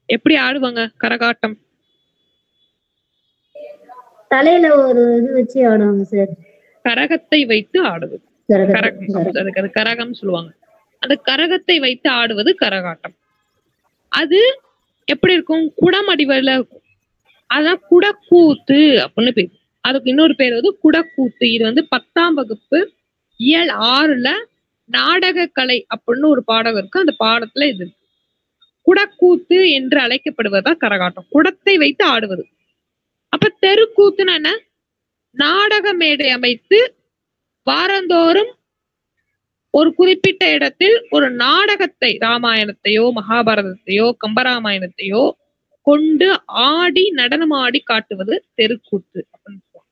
எப்படி ஆடுவாங்க கரகாட்டம்? தலையில ஒரு இது வச்சு ஆடுவாங்க சார். கரகத்தை வைத்து ஆடுவது கரகம் சொல்லுவாங்க. அந்த கரகத்தை வைத்து ஆடுவது கரகாட்டம். அது எப்படி இருக்கும்? குடமடிவல இருக்கும். அதான் குடக்கூத்து அப்படின்னு பேர். அதுக்கு இன்னொரு பேர் வந்து குடக்கூத்து. இது வந்து 10ஆம் வகுப்பு இயல் 6ல நாடக கலை அப்படின்னு ஒரு பாடம் இருக்கு. அந்த பாடத்துல இது இருக்கு. குடக்கூத்து என்று அழைக்கப்படுவதுதான் கரகாட்டம். குடத்தை வைத்து ஆடுவது. அப்ப தெருக்கூத்துன்னு என்ன? நாடக மேடை அமைத்து வாரந்தோறும் ஒரு குறிப்பிட்ட இடத்தில் ஒரு நாடகத்தை, ராமாயணத்தையோ மகாபாரதத்தையோ கம்பராமாயணத்தையோ கொண்டு ஆடி நடனம் ஆடி காட்டுவது தெருக்கூத்து அப்படின்னு சொல்லுவாங்க.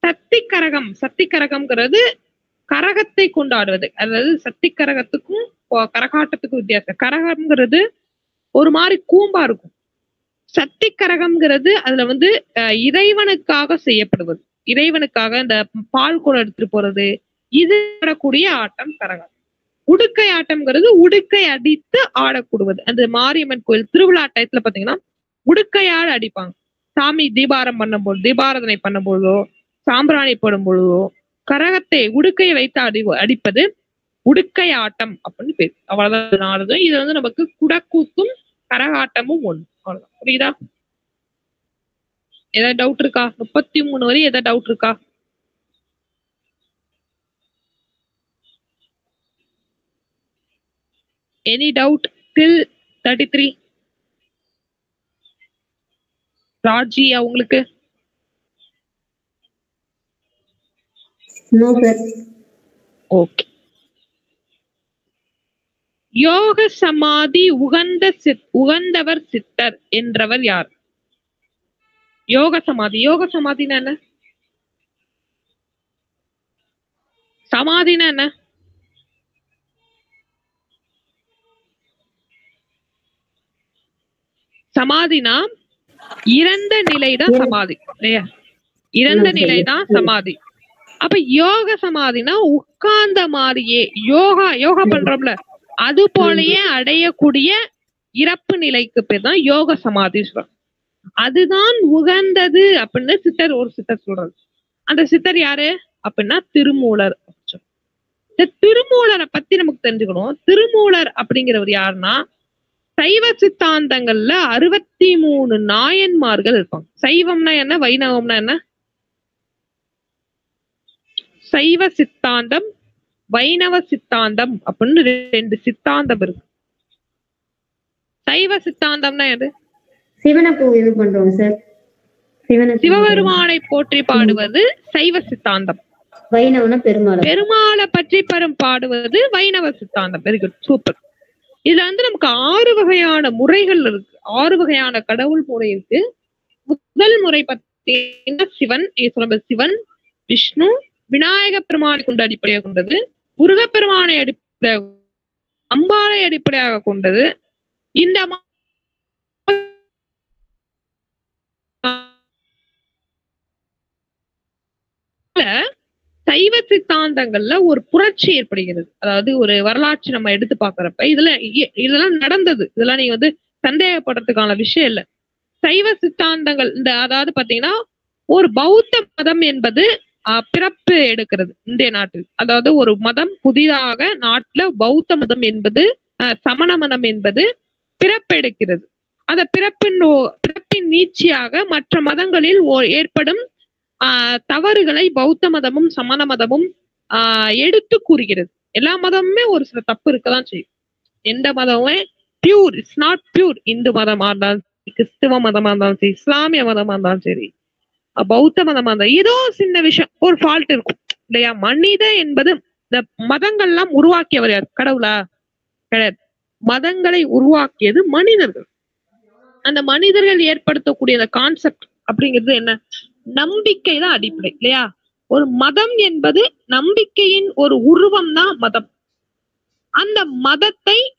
சத்திக்கரகம். சத்திக்கரகம்ங்கிறது கரகத்தை கொண்டாடுவது. அதாவது சத்திக்கரகத்துக்கும் கரகாட்டத்துக்கும் வித்தியாசம். கரகம்ங்கிறது ஒரு மாதிரி கூம்பா இருக்கும். சத்திக்கரகம்ங்கிறது அதுல வந்து இறைவனுக்காக செய்யப்படுவது. இறைவனுக்காக இந்த பால் குடம் எடுத்துட்டு போறது, இது ஆடக்கூடிய ஆட்டம் கரகாட்டம். உடுக்கை ஆட்டம்ங்கிறது உடுக்கை அடித்து ஆடக்கூடுவது. அந்த மாரியம்மன் கோயில் திருவிழா டயத்துல பாத்தீங்கன்னா உடுக்கையால் அடிப்பாங்க. சாமி தீபாராதனை பண்ணும் பொழுதோ சாம்பிராணி போடும் பொழுதோ கரகத்தை உடுக்கையை வைத்து அடிப்பது உடுக்கை ஆட்டம் அப்படின்னு பேரு. அவ்வளவுதான் ஆடுது. இது வந்து நமக்கு குடக்கூத்தும் கரகாட்டமும் ஒண்ணு. அவ்வளவுதான். புரியுதா? ஏதாவது டவுட் இருக்கா? 33 வரை ஏதாவது டவுட் இருக்கா? Any doubt till 33? ராஜி அவங்களுக்கு? No sir. ஓகே. யோக சமாதி உகந்தவர் சித்தர் என்றவர் யார்? யோக சமாதி. யோக சமாதினா என்ன? சமாதினா என்ன? சமாதினா இறந்த நிலைதான் சமாதி இல்லையா? இறந்த நிலைதான் சமாதி. அப்ப யோக சமாதினா உட்கார்ந்த மாதிரியே யோகா பண்றோம்ல அது போலயே அடையக்கூடிய இறப்பு நிலைக்கு பேர் தான் யோக சமாதி சொல்றோம். அதுதான் உகந்தது அப்படின்னு ஒரு சித்தர் சொல்றது. அந்த சித்தர் யாரு அப்படின்னா திருமூலர். இந்த திருமூலரை பத்தி நமக்கு தெரிஞ்சுக்கணும். திருமூலர் அப்படிங்கிறவர் யாருன்னா சைவ சித்தாந்தங்கள்ல 63 நாயன்மார்கள் இருப்பாங்க. சைவம்னா என்ன, வைணவம்னா என்ன? சைவ சித்தாந்தம் வைணவ சித்தாந்தம் அப்படின்னு 2 சித்தாந்தம் இருக்கு. சைவ சித்தாந்தம்னா எது? சிவனை இது பண்றோம் சார். சிவபெருமானை போற்றி பாடுவது சைவ சித்தாந்தம். வைணவன பெருமாளை பற்றி பாடுவது வைணவ சித்தாந்தம். Very good, super. இதுல வந்து நமக்கு 6 வகையான முறைகள் இருக்கு, 6 வகையான கடவுள் முறை இருக்கு. முதல் முறை பார்த்தீங்கன்னா சிவன், விஷ்ணு, விநாயக பெருமானை கொண்டு அடிப்படையாக கொண்டது, முருகப்பெருமானை அடிப்படையாக, அம்பாளை அடிப்படையாக கொண்டது. இந்த சைவ சித்தாந்தங்கள்ல ஒரு புரட்சி ஏற்படுகிறது. அதாவது ஒரு வரலாற்று நம்ம எடுத்து பாக்குறப்ப இதெல்லாம் நடந்தது, இதெல்லாம் நீங்க வந்து சந்தேகப்படுறதுக்கான விஷயம் இல்ல. சைவ சித்தாந்தங்கள் அதாவது பாத்தீங்கன்னா ஒரு பௌத்த மதம் என்பது பிறப்பு எடுக்கிறது இந்திய நாட்டில். அதாவது ஒரு மதம் புதிதாக நாட்டுல பௌத்த மதம் என்பது சமண மதம் என்பது பிறப்பெடுக்கிறது. அந்த பிறப்பின் நீட்சியாக மற்ற மதங்களில் ஏற்படும் தவறுகளை பௌத்த மதமும் சமண மதமும் எடுத்து கூறுகிறது. எல்லா மதமுமே ஒரு சில தப்பு இருக்கதான் செய்யும். எந்த மதமுமே pure, it's not pure. Hindu மதமா இருந்தாலும் சரி, கிறிஸ்துவ மதமா இருந்தாலும் சரி, இஸ்லாமிய மதமா இருந்தாலும் சரி, பௌத்த மதமா இருந்தாலும் ஏதோ சின்ன விஷயம் ஒரு ஃபால்ட் இருக்கும் இல்லையா? மனித என்பது இந்த மதங்கள்லாம் உருவாக்கியவர் யார்? கடவுளா? கிடையாது. மதங்களை உருவாக்கியது மனிதர்கள். அந்த மனிதர்கள் ஏற்படுத்தக்கூடிய அந்த கான்செப்ட் அப்படிங்கிறது என்ன? நம்பிக்கை தான் அடிப்படை இல்லையா? ஒரு மதம் என்பது நம்பிக்கையின் ஒரு உருவம் தான் மதம். அந்த மதத்தில்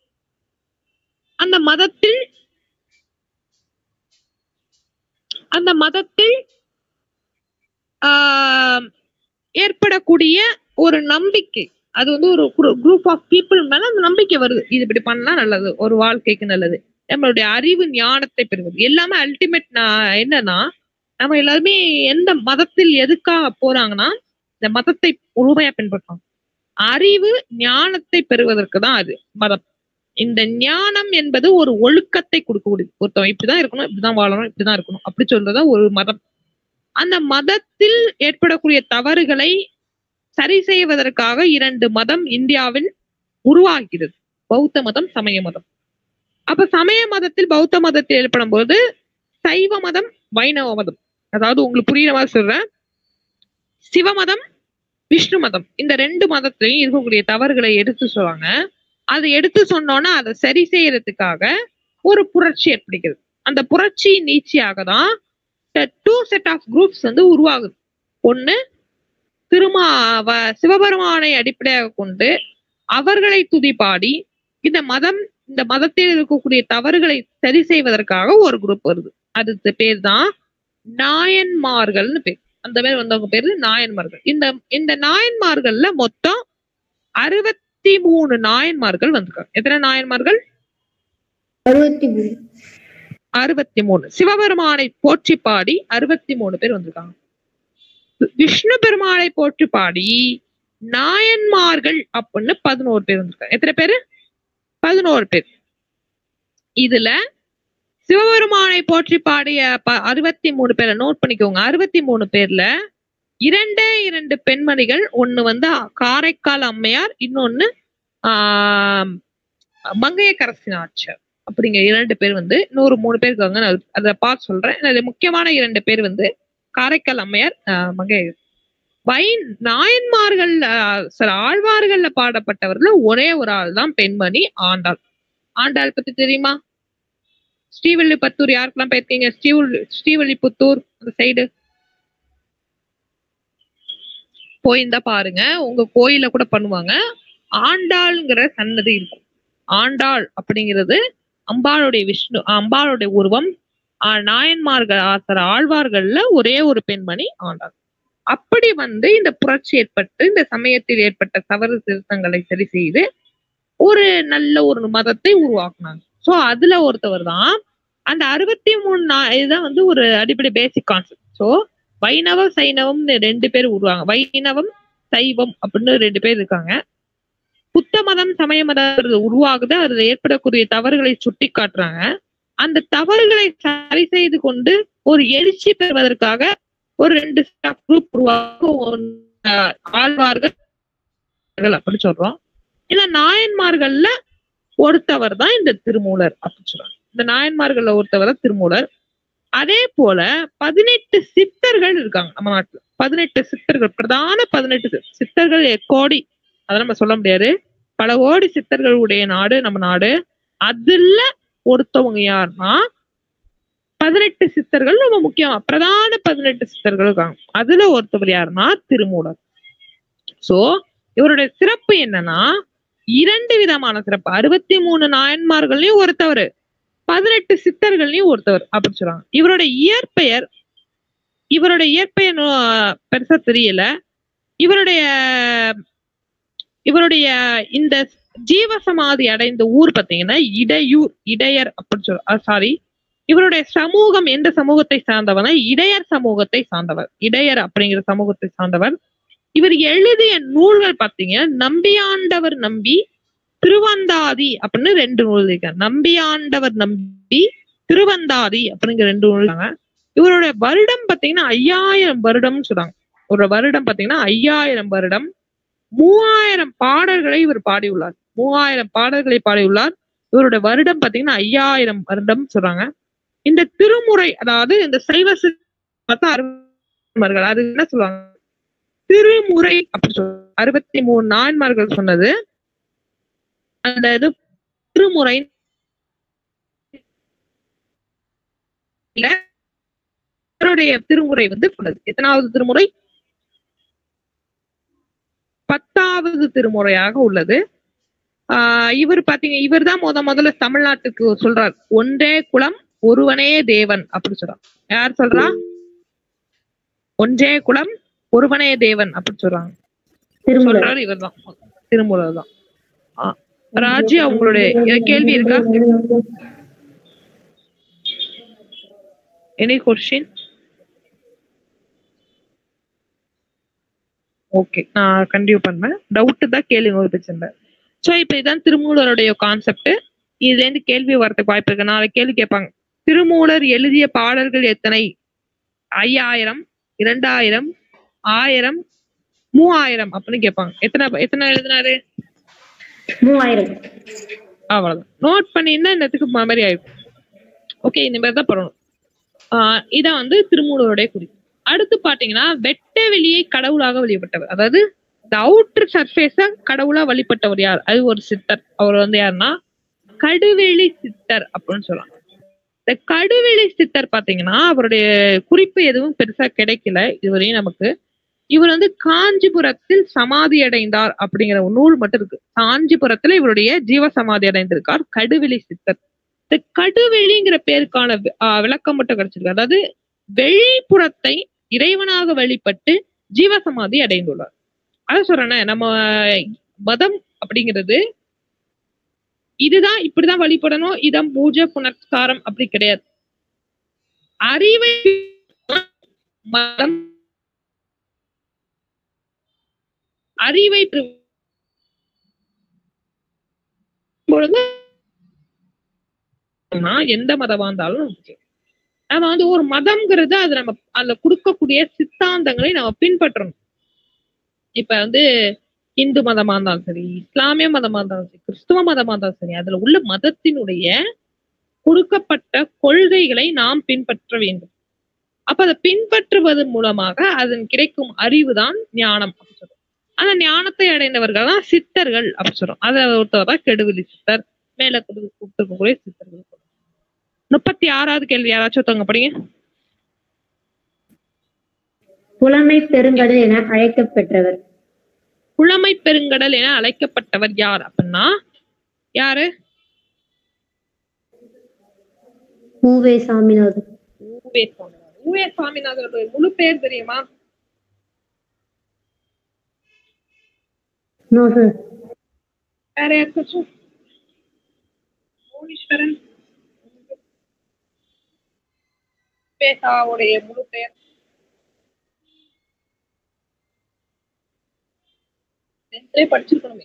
ஏற்படக்கூடிய ஒரு நம்பிக்கை, அது வந்து ஒரு குரூப் ஆஃப் பீப்புள் மேல அந்த நம்பிக்கை வருது. இது இப்படி பண்ணா நல்லது, ஒரு வாழ்க்கைக்கு நல்லது, நம்மளுடைய அறிவு ஞானத்தை பெறுவது எல்லாமே அல்டிமேட். என்னன்னா நம்ம எல்லாருமே எந்த மதத்தில் எதுக்காக போறாங்கன்னா இந்த மதத்தை முழுமையா பின்பற்றணும். அறிவு ஞானத்தை பெறுவதற்கு தான் அது மதம். இந்த ஞானம் என்பது ஒரு ஒழுக்கத்தை கொடுக்கக்கூடியது. ஒருத்தவன் இப்படிதான் இருக்கணும், இப்படிதான் வாழணும், இப்படிதான் இருக்கணும் அப்படி சொல்றதுதான் ஒரு மதம். அந்த மதத்தில் ஏற்படக்கூடிய தவறுகளை சரி செய்வதற்காக 2 மதம் இந்தியாவில் உருவாகிறது, பௌத்த மதம், சமய மதம். அப்ப சமய மதத்தில் பௌத்த மதத்தில் ஏற்படும் போது சைவ மதம், வைணவ மதம், அதாவது உங்களுக்கு புரியுற மாதிரி சொல்றேன், சிவமதம், விஷ்ணு மதம், இந்த 2 மதத்திலையும் இருக்கக்கூடிய தவறுகளை எடுத்து சொல்றாங்க. அதை எடுத்து சொன்னோன்னா அதை சரி செய்யறதுக்காக ஒரு புரட்சி ஏற்படுகிறது. அந்த புரட்சி நீட்சியாக தான் 2 செட் ஆஃப் குரூப்ஸ் வந்து உருவாகுது. ஒண்ணு சிவபெருமானை அடிப்படையாக கொண்டு அவர்களை துதிப்பாடி இந்த மதத்தில் இருக்கக்கூடிய தவறுகளை சரி செய்வதற்காக ஒரு குரூப் வருது. அது பேர் தான் நாயன்மார்கள்னு பேர். அந்த பேர் வந்தவங்க பேரு நாயன்மார்கள். இந்த நாயன்மார்கள்ல மொத்தம் 63 நாயன்மார்கள் வந்திருக்காங்க. எத்தனை நாயன்மார்கள்? 63. சிவபெருமானை போற்றி பாடி 63 பேர் வந்திருக்காங்க. விஷ்ணு பெருமானை போற்றி பாடி நாயன்மார்கள் அப்படின்னு 11 பேர் வந்திருக்காங்க. எத்தனை பேரு? 11 பேர். இதுல சிவபெருமானை போற்றி பாடிய 63 பேரை நோட் பண்ணிக்கோங்க. 63 பேர்ல 2 பெண்மணிகள், ஒண்ணு வந்து காரைக்கால் அம்மையார், இன்னொன்னு மங்கையர்க்கரசி நாச்சியார் அப்படிங்கிற 2 பேர் வந்து, இன்னொரு 3 பேர் இருக்காங்க, அதை பார்த்து சொல்றேன். அதுல முக்கியமான 2 பேர் வந்து காரைக்கால் அம்மையார், மங்கையர். நாயன்மார்கள் ஆழ்வார்கள்ல பாடப்பட்டவர்கள் ஒரே ஒரு ஆள் தான் பெண்மணி, ஆண்டாள். ஆண்டாள் பத்தி தெரியுமா? ஸ்ரீவில்லிபுத்தூர் யாருக்கெல்லாம் போயிருக்கீங்க? ஸ்ரீவில்லிபுத்தூர் அந்த சைடு போயிருந்தா பாருங்க, உங்க கோயில கூட பண்ணுவாங்க. ஆண்டாள்ங்கிற சன்னதி இருக்கும். ஆண்டாள் அப்படிங்கிறது அம்பாளுடைய உருவம். நாயன்மார்கள் ஆழ்வார்கள்ல ஒரே ஒரு பெண்மணி ஆண்டாள். அப்படி வந்து இந்த புரட்சி ஏற்பட்டு இந்த சமயத்தில் ஏற்பட்ட தவறு திருத்தங்களை சரி செய்து ஒரு நல்ல ஒரு மதத்தை உருவாக்குனாங்க. சோ அதுல ஒருத்தவர் தான் அந்த 63 இதுதான் வந்து ஒரு அடிப்படை பேசிக் கான்செப்ட். சோ வைணவ சைனவம் 2 பேர் உருவாங்க. வைணவம் சைவம் அப்படின்னு 2 பேர் இருக்காங்க. புத்த மதம் சமய மதம் உருவாகுது. அதுல ஏற்படக்கூடிய தவறுகளை சுட்டி காட்டுறாங்க. அந்த தவறுகளை சரி செய்து கொண்டு ஒரு எழுச்சி பெறுவதற்காக ஒரு 2 குரூப் உருவாகும். ஆழ்வார்கள் அப்படி சொல்றோம். இந்த நாயன்மார்கள்ல ஒருத்தவர் தான் இந்த திருமூலர் அப்படின்னு சொல்றாங்க. இந்த நாயன்மார்கள்ல ஒருத்தவர் தான் திருமூலர். அதே போல 18 சித்தர்கள் இருக்காங்க நம்ம நாட்டுல. 18 சித்தர்கள், பிரதான 18 சித்தர்கள் கோடி, அதை நம்ம சொல்ல முடியாது. பல கோடி சித்தர்களுடைய நாடு நம்ம நாடு. அதுல ஒருத்தவங்க யாருன்னா 18 சித்தர்கள் ரொம்ப முக்கியமா பிரதான 18 சித்தர்கள் இருக்காங்க. அதுல ஒருத்தவர் யாருன்னா திருமூலர். சோ இவருடைய சிறப்பு என்னன்னா 2 விதமான சிறப்பு. 63 நாயன்மார்கள்லயும் ஒருத்தவர், 18 சித்தர்கள்லயும் ஒருத்தவர் அப்படின்னு சொல்றாங்க. இவருடைய இயற்பெயர் பெருசா தெரியல. இவருடைய இந்த ஜீவசமாதி அடைந்த ஊர் பாத்தீங்கன்னா இடையர் அப்படின்னு சொல்ற இவருடைய சமூகம் எந்த சமூகத்தை சார்ந்தவர்? இடையர் சமூகத்தை சார்ந்தவர். இடையர் அப்படிங்கிற சமூகத்தை சார்ந்தவர். இவர் எழுதிய நூல்கள் பாத்தீங்க நம்பியாண்டவர் நம்பி, திருவந்தாதி அப்படின்னு 2 நூல் இருக்காங்க. நம்பியாண்டவர் நம்பி, திருவந்தாதி அப்படிங்கிற 2 நூல். இவருடைய வருடம் பாத்தீங்கன்னா 5000 வருடம்னு சொல்றாங்க. ஒரு வருடம் பாத்தீங்கன்னா 5000 வருடம். 3000 பாடல்களை இவர் பாடியுள்ளார். 3000 பாடல்களை பாடியுள்ளார். இவருடைய வருடம் பாத்தீங்கன்னா 5000 வருடம் சொல்றாங்க. இந்த திருமுறை, அதாவது இந்த சைவ அருமர்கள், அது என்ன சொல்லுவாங்க? திருமுறை அப்படி சொல்றாங்க. 63 நாயன்மார்கள் சொன்னது அந்த இது திருமுறை. இவருடைய திருமுறை வந்து எத்தனாவது திருமுறை? 10வது திருமுறையாக உள்ளது. இவர் பாத்தீங்க, இவர் தான் முதல்ல தமிழ்நாட்டுக்கு சொல்றார், ஒன்றே குலம் ஒருவனே தேவன் அப்படி சொல்றார். யார் சொல்றா? ஒன்றே குலம் ஒருவனே தேவன் அப்படி சொல்றாங்க. சொல்றாரு இவர் தான், திருமூலர் தான். ராஜி, அவங்களுடைய கேள்வி இருக்கா? Any question? ஓகே, நான் கண்டினியூ பண்ணேன். டவுட் தான் கேளுங்க, ஒரு பிரச்சனை. சோ இப்ப இதான் திருமூலருடைய கான்செப்ட். இதுல இருந்து கேள்வி வரதுக்கு வாய்ப்பு இருக்கு. நாளை கேள்வி கேட்பாங்க, திருமூலர் எழுதிய பாடல்கள் எத்தனை? 5000, 2000, 1000, 3000 அப்படின்னு கேட்பாங்க. எத்தனை எழுதினாரு? 3000. அவ்வளவுதான். நோட் பண்ணிருந்தா என்னத்துக்கு மாதிரி ஆயிருக்கும். ஓகே, இந்த மாதிரி தான் பண்ணணும். இதான் வந்து திருமூலருடைய குறிப்பு. அடுத்து பாத்தீங்கன்னா வெட்ட வெளியை கடவுளாக வழிபட்டவர், அதாவது இந்த அவுட்டர் சர்ஃபேஸ கடவுளா வழிபட்டவர் யார்? அது ஒரு சித்தர். அவர் வந்து யாருன்னா கடுவெளி சித்தர் அப்படின்னு சொல்லலாம். இந்த கடுவெளி சித்தர் பாத்தீங்கன்னா அவருடைய குறிப்பு எதுவும் பெருசா கிடைக்கல இதுவரையும் நமக்கு. இவர் வந்து காஞ்சிபுரத்தில் சமாதி அடைந்தார் அப்படிங்கிற ஒரு நூல் மட்டும் இருக்கு. காஞ்சிபுரத்துல இவருடைய ஜீவ சமாதி அடைந்திருக்கார் கடுவெளி சித்தர். இந்த கடுவெளிங்கிற பேருக்கான விளக்கம் மட்டும் கிடைச்சிருக்கு. அதாவது வெளிப்புறத்தை இறைவனாக வழிபட்டு ஜீவசமாதி அடைந்துள்ளார். அத சொல்றேன், நம்ம மதம் அப்படிங்கிறது இதுதான், இப்படிதான் வழிபடணும், இதான் பூஜை புனஸ்காரம் அப்படி கிடையாது. அறிவை மதம், அறிவை எந்த மதமா இருந்தாலும் நம்ம வந்து ஒரு மதம்ங்கிறது அது நம்ம அதுல கொடுக்கக்கூடிய சித்தாந்தங்களை நம்ம பின்பற்றணும். இப்ப வந்து இந்து மதமா இருந்தாலும் சரி, இஸ்லாமிய மதமா இருந்தாலும் சரி, கிறிஸ்துவ மதமா இருந்தாலும் சரி, அதுல உள்ள மதத்தினுடைய கொடுக்கப்பட்ட கொள்கைகளை நாம் பின்பற்ற வேண்டும். அப்ப அதை பின்பற்றுவதன் மூலமாக அதன் கிடைக்கும் அறிவுதான் ஞானம் அப்படின்னு சொல்றோம். அந்த ஞானத்தை அடைந்தவர்கள் தான் சித்தர்கள் அப்படின்னு சொல்றோம். அதை ஒருத்தவர் தான் கெடுவெளி சித்தர், மேல கூப்பிட்டுக்கூடிய சித்தர்கள். 36வது கேள்வி யாராச்சும் ஒருத்தவங்க படிங்க. புலமை பெருங்கடல் என அழைக்கப்பெற்றவர். புலமை பெருங்கடல் என அழைக்கப்பட்டவர் யார் அப்படின்னா யாரு? உவே சாமிநாதன். உவே சாமிநாதன் முழு பேர் தெரியுமா? வேற யாருக்காச்சும்? மோனீஸ்வரன் பேசாவுடைய முழு பெயர் படிச்சிருக்கணுமே.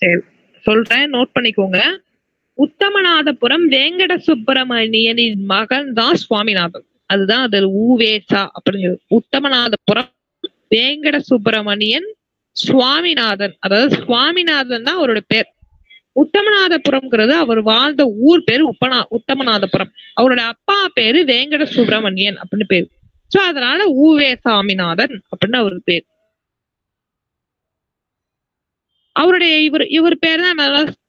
சரி சொல்றேன், நோட் பண்ணிக்கோங்க. உத்தமநாதபுரம் வேங்கட சுப்பிரமணியனின் மகன் தான் சுவாமிநாதன். அதுதான் அது ஊவேசா அப்படிங்கிறது. உத்தமநாதபுரம் வேங்கட சுப்பிரமணியன் சுவாமிநாதன், அதாவது சுவாமிநாதன் தான் அவரோட பேர். உத்தமநாதபுரம்ங்கிறது அவர் வாழ்ந்த ஊர் பேரு உத்தமநாதபுரம். அவரோட அப்பா பேரு வேங்கட சுப்பிரமணியன் அப்படின்னு பேரு. சோ அதனால ஊவே சாமிநாதன் அப்படின்னு அவருக்கு பேர். அவருடைய இவர் பேர் தான்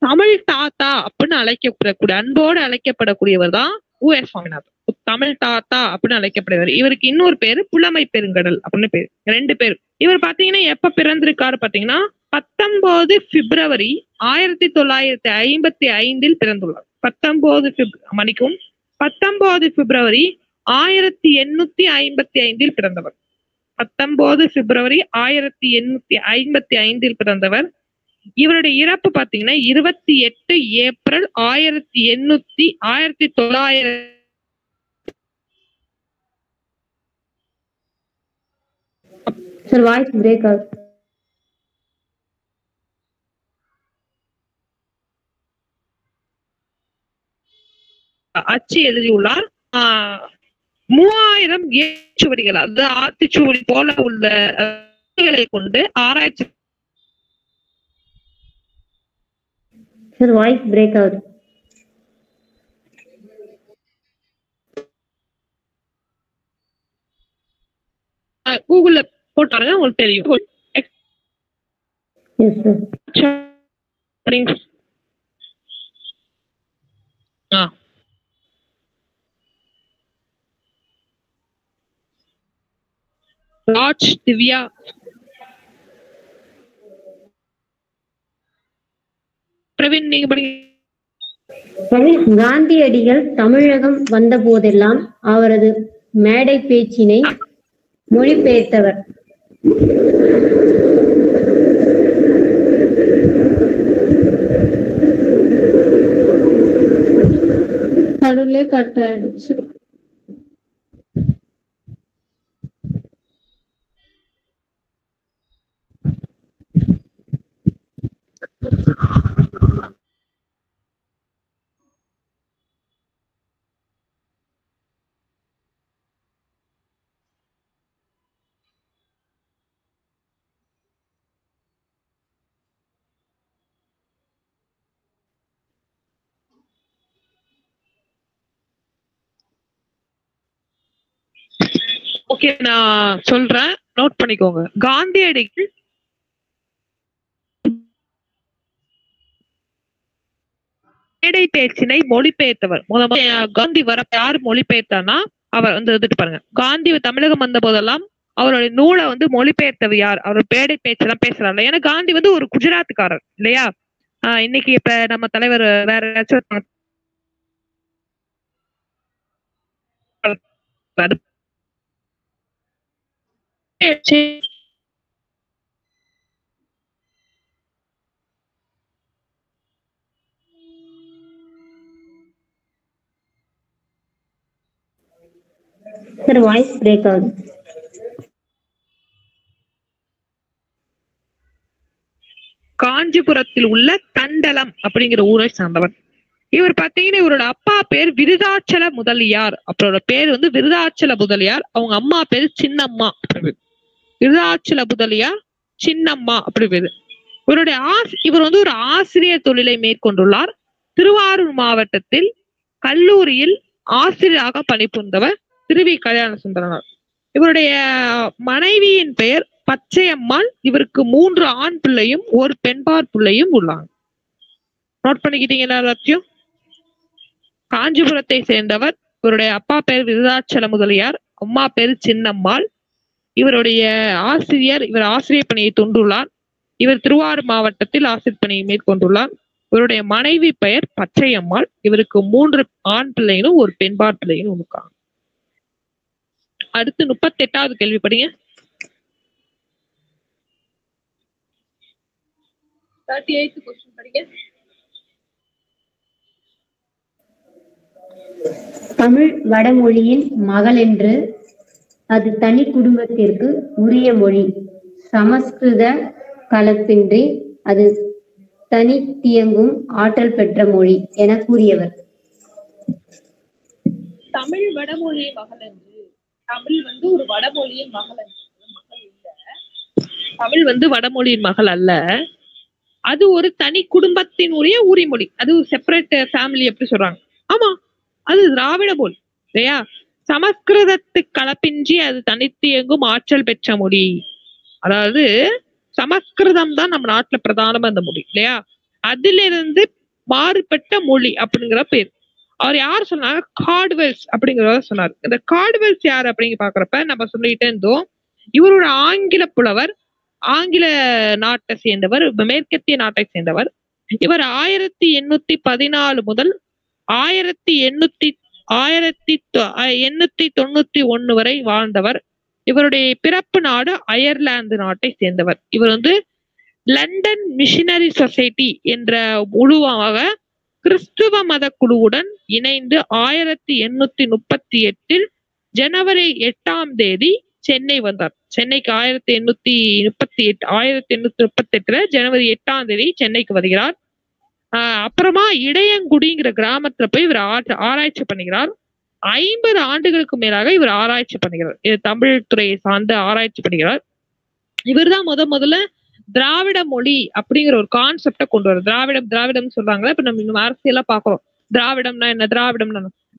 தமிழ் தாத்தா அப்படின்னு அழைக்கப்படக்கூடிய, அன்போடு அழைக்கப்படக்கூடியவர் தான் ஊவே சாமிநாதன். தமிழ் தாத்தா அப்படின்னு அழைக்கப்படுவார். இவருக்கு இன்னொரு பேரு புலமை பெருங்கடல் அப்படின்னு பேரு. 2 பேர். இவர் பாத்தீங்கன்னா எப்ப பிறந்திருக்காரு பாத்தீங்கன்னா 19 பிப்ரவரி 1955 பிறந்துள்ளார். 19 பிப்ரவரி 1855 பிறந்தவர். 19 பிப்ரவரி 1855 பிறந்தவர். இவருடைய இறப்பு பாத்தீங்கன்னா 28 ஏப்ரல் 1900 சார் வாய்ஸ் பிரேக் ஆகுது. அச்சு எழுதியுள்ளார். 3000 ஏற்றுவடிகள், அதாவது ஆத்திச்சுவடி போல உள்ள கொண்டு ஆராய்ச்சி. சார் வாய்ஸ் பிரேக் ஆகுது. கூகுள்ல போட்டாருங்க, உங்களுக்கு தெரியும். ராஜ் திவ்யா பிரவீன், நீங்க காந்தியடிகள் தமிழகம் வந்த போதெல்லாம் அவரது மேடை பேச்சினை மொழிபெயர்த்தவர். நடுவுல கட் ஆயிடுச்சு. ஓகே, நான் சொல்றேன், நோட் பண்ணிக்கோங்க. காந்தியடிகள் மேடை பேச்சினை மொழிபெயர்த்தவர். காந்தி வர யார் மொழிபெயர்த்தானா அவர் வந்து வந்துட்டு பாருங்க. காந்தி தமிழகம் வந்த போதெல்லாம் அவருடைய நூலை வந்து மொழிபெயர்த்தவர் யார்? அவர் மேடை பேச்செல்லாம் பேசுறாரு. ஏன்னா காந்தி வந்து ஒரு குஜராத்துக்காரர் இல்லையா? இன்னைக்கு இப்ப நம்ம தலைவர் வேற ஏதாச்சும் சார் வாய்ஸ் பிரேக் ஆகுது. காஞ்சிபுரத்தில் உள்ள தண்டலம் அப்படிங்கிற ஊரை சார்ந்தவர். இவர் பாத்தீங்கன்னா இவரோட அப்பா பேர் விருதாச்சல முதலியார். அவரோட பேர் வந்து விருதாச்சல முதலியார். அவங்க அம்மா பேரு சின்னம்மா. விருதாச்சல முதலியார் சின்னம்மா அப்படி பேரு. இவருடைய இவர் வந்து ஒரு ஆசிரியர் தொழிலை மேற்கொண்டுள்ளார். திருவாரூர் மாவட்டத்தில் கல்லூரியில் ஆசிரியராக பணிபுரிந்தவர் திருவி கல்யாண சுந்தரனார். இவருடைய மனைவியின் பெயர் பச்சையம்மாள். இவருக்கு 3 ஆண் பிள்ளையும் 1 பெண்பார் பிள்ளையும் உள்ளாங்க. நோட் பண்ணிக்கிட்டீங்களா எல்லாத்தையும்? காஞ்சிபுரத்தை சேர்ந்தவர். இவருடைய அப்பா பேர் விருதாச்சல முதலியார், அம்மா பேரு சின்னம்மாள். இவருடைய இவர் ஆசிரியர் பணியை தொண்டுள்ளார். இவர் திருவாரூர் மாவட்டத்தில் ஆசிரியர் பணியை மேற்கொண்டுள்ளார். இவருடைய மனைவி பெயர் பச்சையம்மாள். இவருக்கு 3 ஆண் பிள்ளைகளும் 1 பெண்பார் பிள்ளைகளும் இருக்காங்க. அடுத்து 38வது கேள்வி படிங்க. 38th क्वेश्चन படிங்க. தமிழ் வடமொழியின் மகள் என்று அது தனி குடும்பத்திற்கு உரிய மொழி. சமஸ்கிருத கலப்பின்றி அது தனித்தியங்கும் ஆற்றல் பெற்ற மொழி என கூறியவர். தமிழ் வடமொழியின் மகள் என்று. தமிழ் வந்து ஒரு வடமொழியின் மகள் அல்ல. தமிழ் வந்து வடமொழியின் மகள் அல்ல. அது ஒரு தனி குடும்பத்தினுடைய உரிமொழி. அது ஒரு செப்பரேட் ஃபேமிலி எப்படி சொல்றாங்க. ஆமா, அது திராவிட மொழி இல்லையா? சமஸ்கிருதத்து கலப்பின்றி அது தனித்து இயங்கும் ஆற்றல் பெற்ற மொழி. அதாவது சமஸ்கிருதம் தான் நம்ம நாட்டுல பிரதானமா இந்த மொழி இல்லையா? அதுல இருந்து மாறுபட்ட மொழி அப்படிங்கிற பேர். அவர் யார் சொன்னாங்க? கார்ட்வெல்ஸ் அப்படிங்கிறத சொன்னார். இந்த கார்ட்வெல்ஸ் யார் அப்படிங்க பாக்குறப்ப நம்ம சொல்லிட்டே இருந்தோம், இவரோட ஆங்கில புலவர், ஆங்கில நாட்டை சேர்ந்தவர், மேற்கத்திய நாட்டை சேர்ந்தவர். இவர் 1814 முதல் 1891 வரை வாழ்ந்தவர். இவருடைய பிறப்பு நாடு அயர்லாந்து நாட்டை சேர்ந்தவர். இவர் வந்து லண்டன் மிஷனரி சொசைட்டி என்ற குழுவாக கிறிஸ்துவ மத குழுவுடன் இணைந்து 1838 ஜனவரி 8 சென்னை வந்தார். சென்னைக்கு 1838 ஜனவரி 8 சென்னைக்கு வருகிறார். அப்புறமா இடையங்குடிங்கிற கிராமத்துல போய் இவர் ஆராய்ச்சி பண்ணுகிறார். 50 ஆண்டுகளுக்கு மேலாக இவர் ஆராய்ச்சி பண்ணுகிறார். தமிழ் துறையை சார்ந்து ஆராய்ச்சி பண்ணுகிறார். இவர் தான் முதல்ல திராவிட மொழி அப்படிங்கிற ஒரு கான்செப்டை கொண்டு வரும். திராவிடம் சொல்றாங்களா, இப்ப நம்ம இன்னும் அரசியலா பாக்குறோம். திராவிடம்னா என்ன?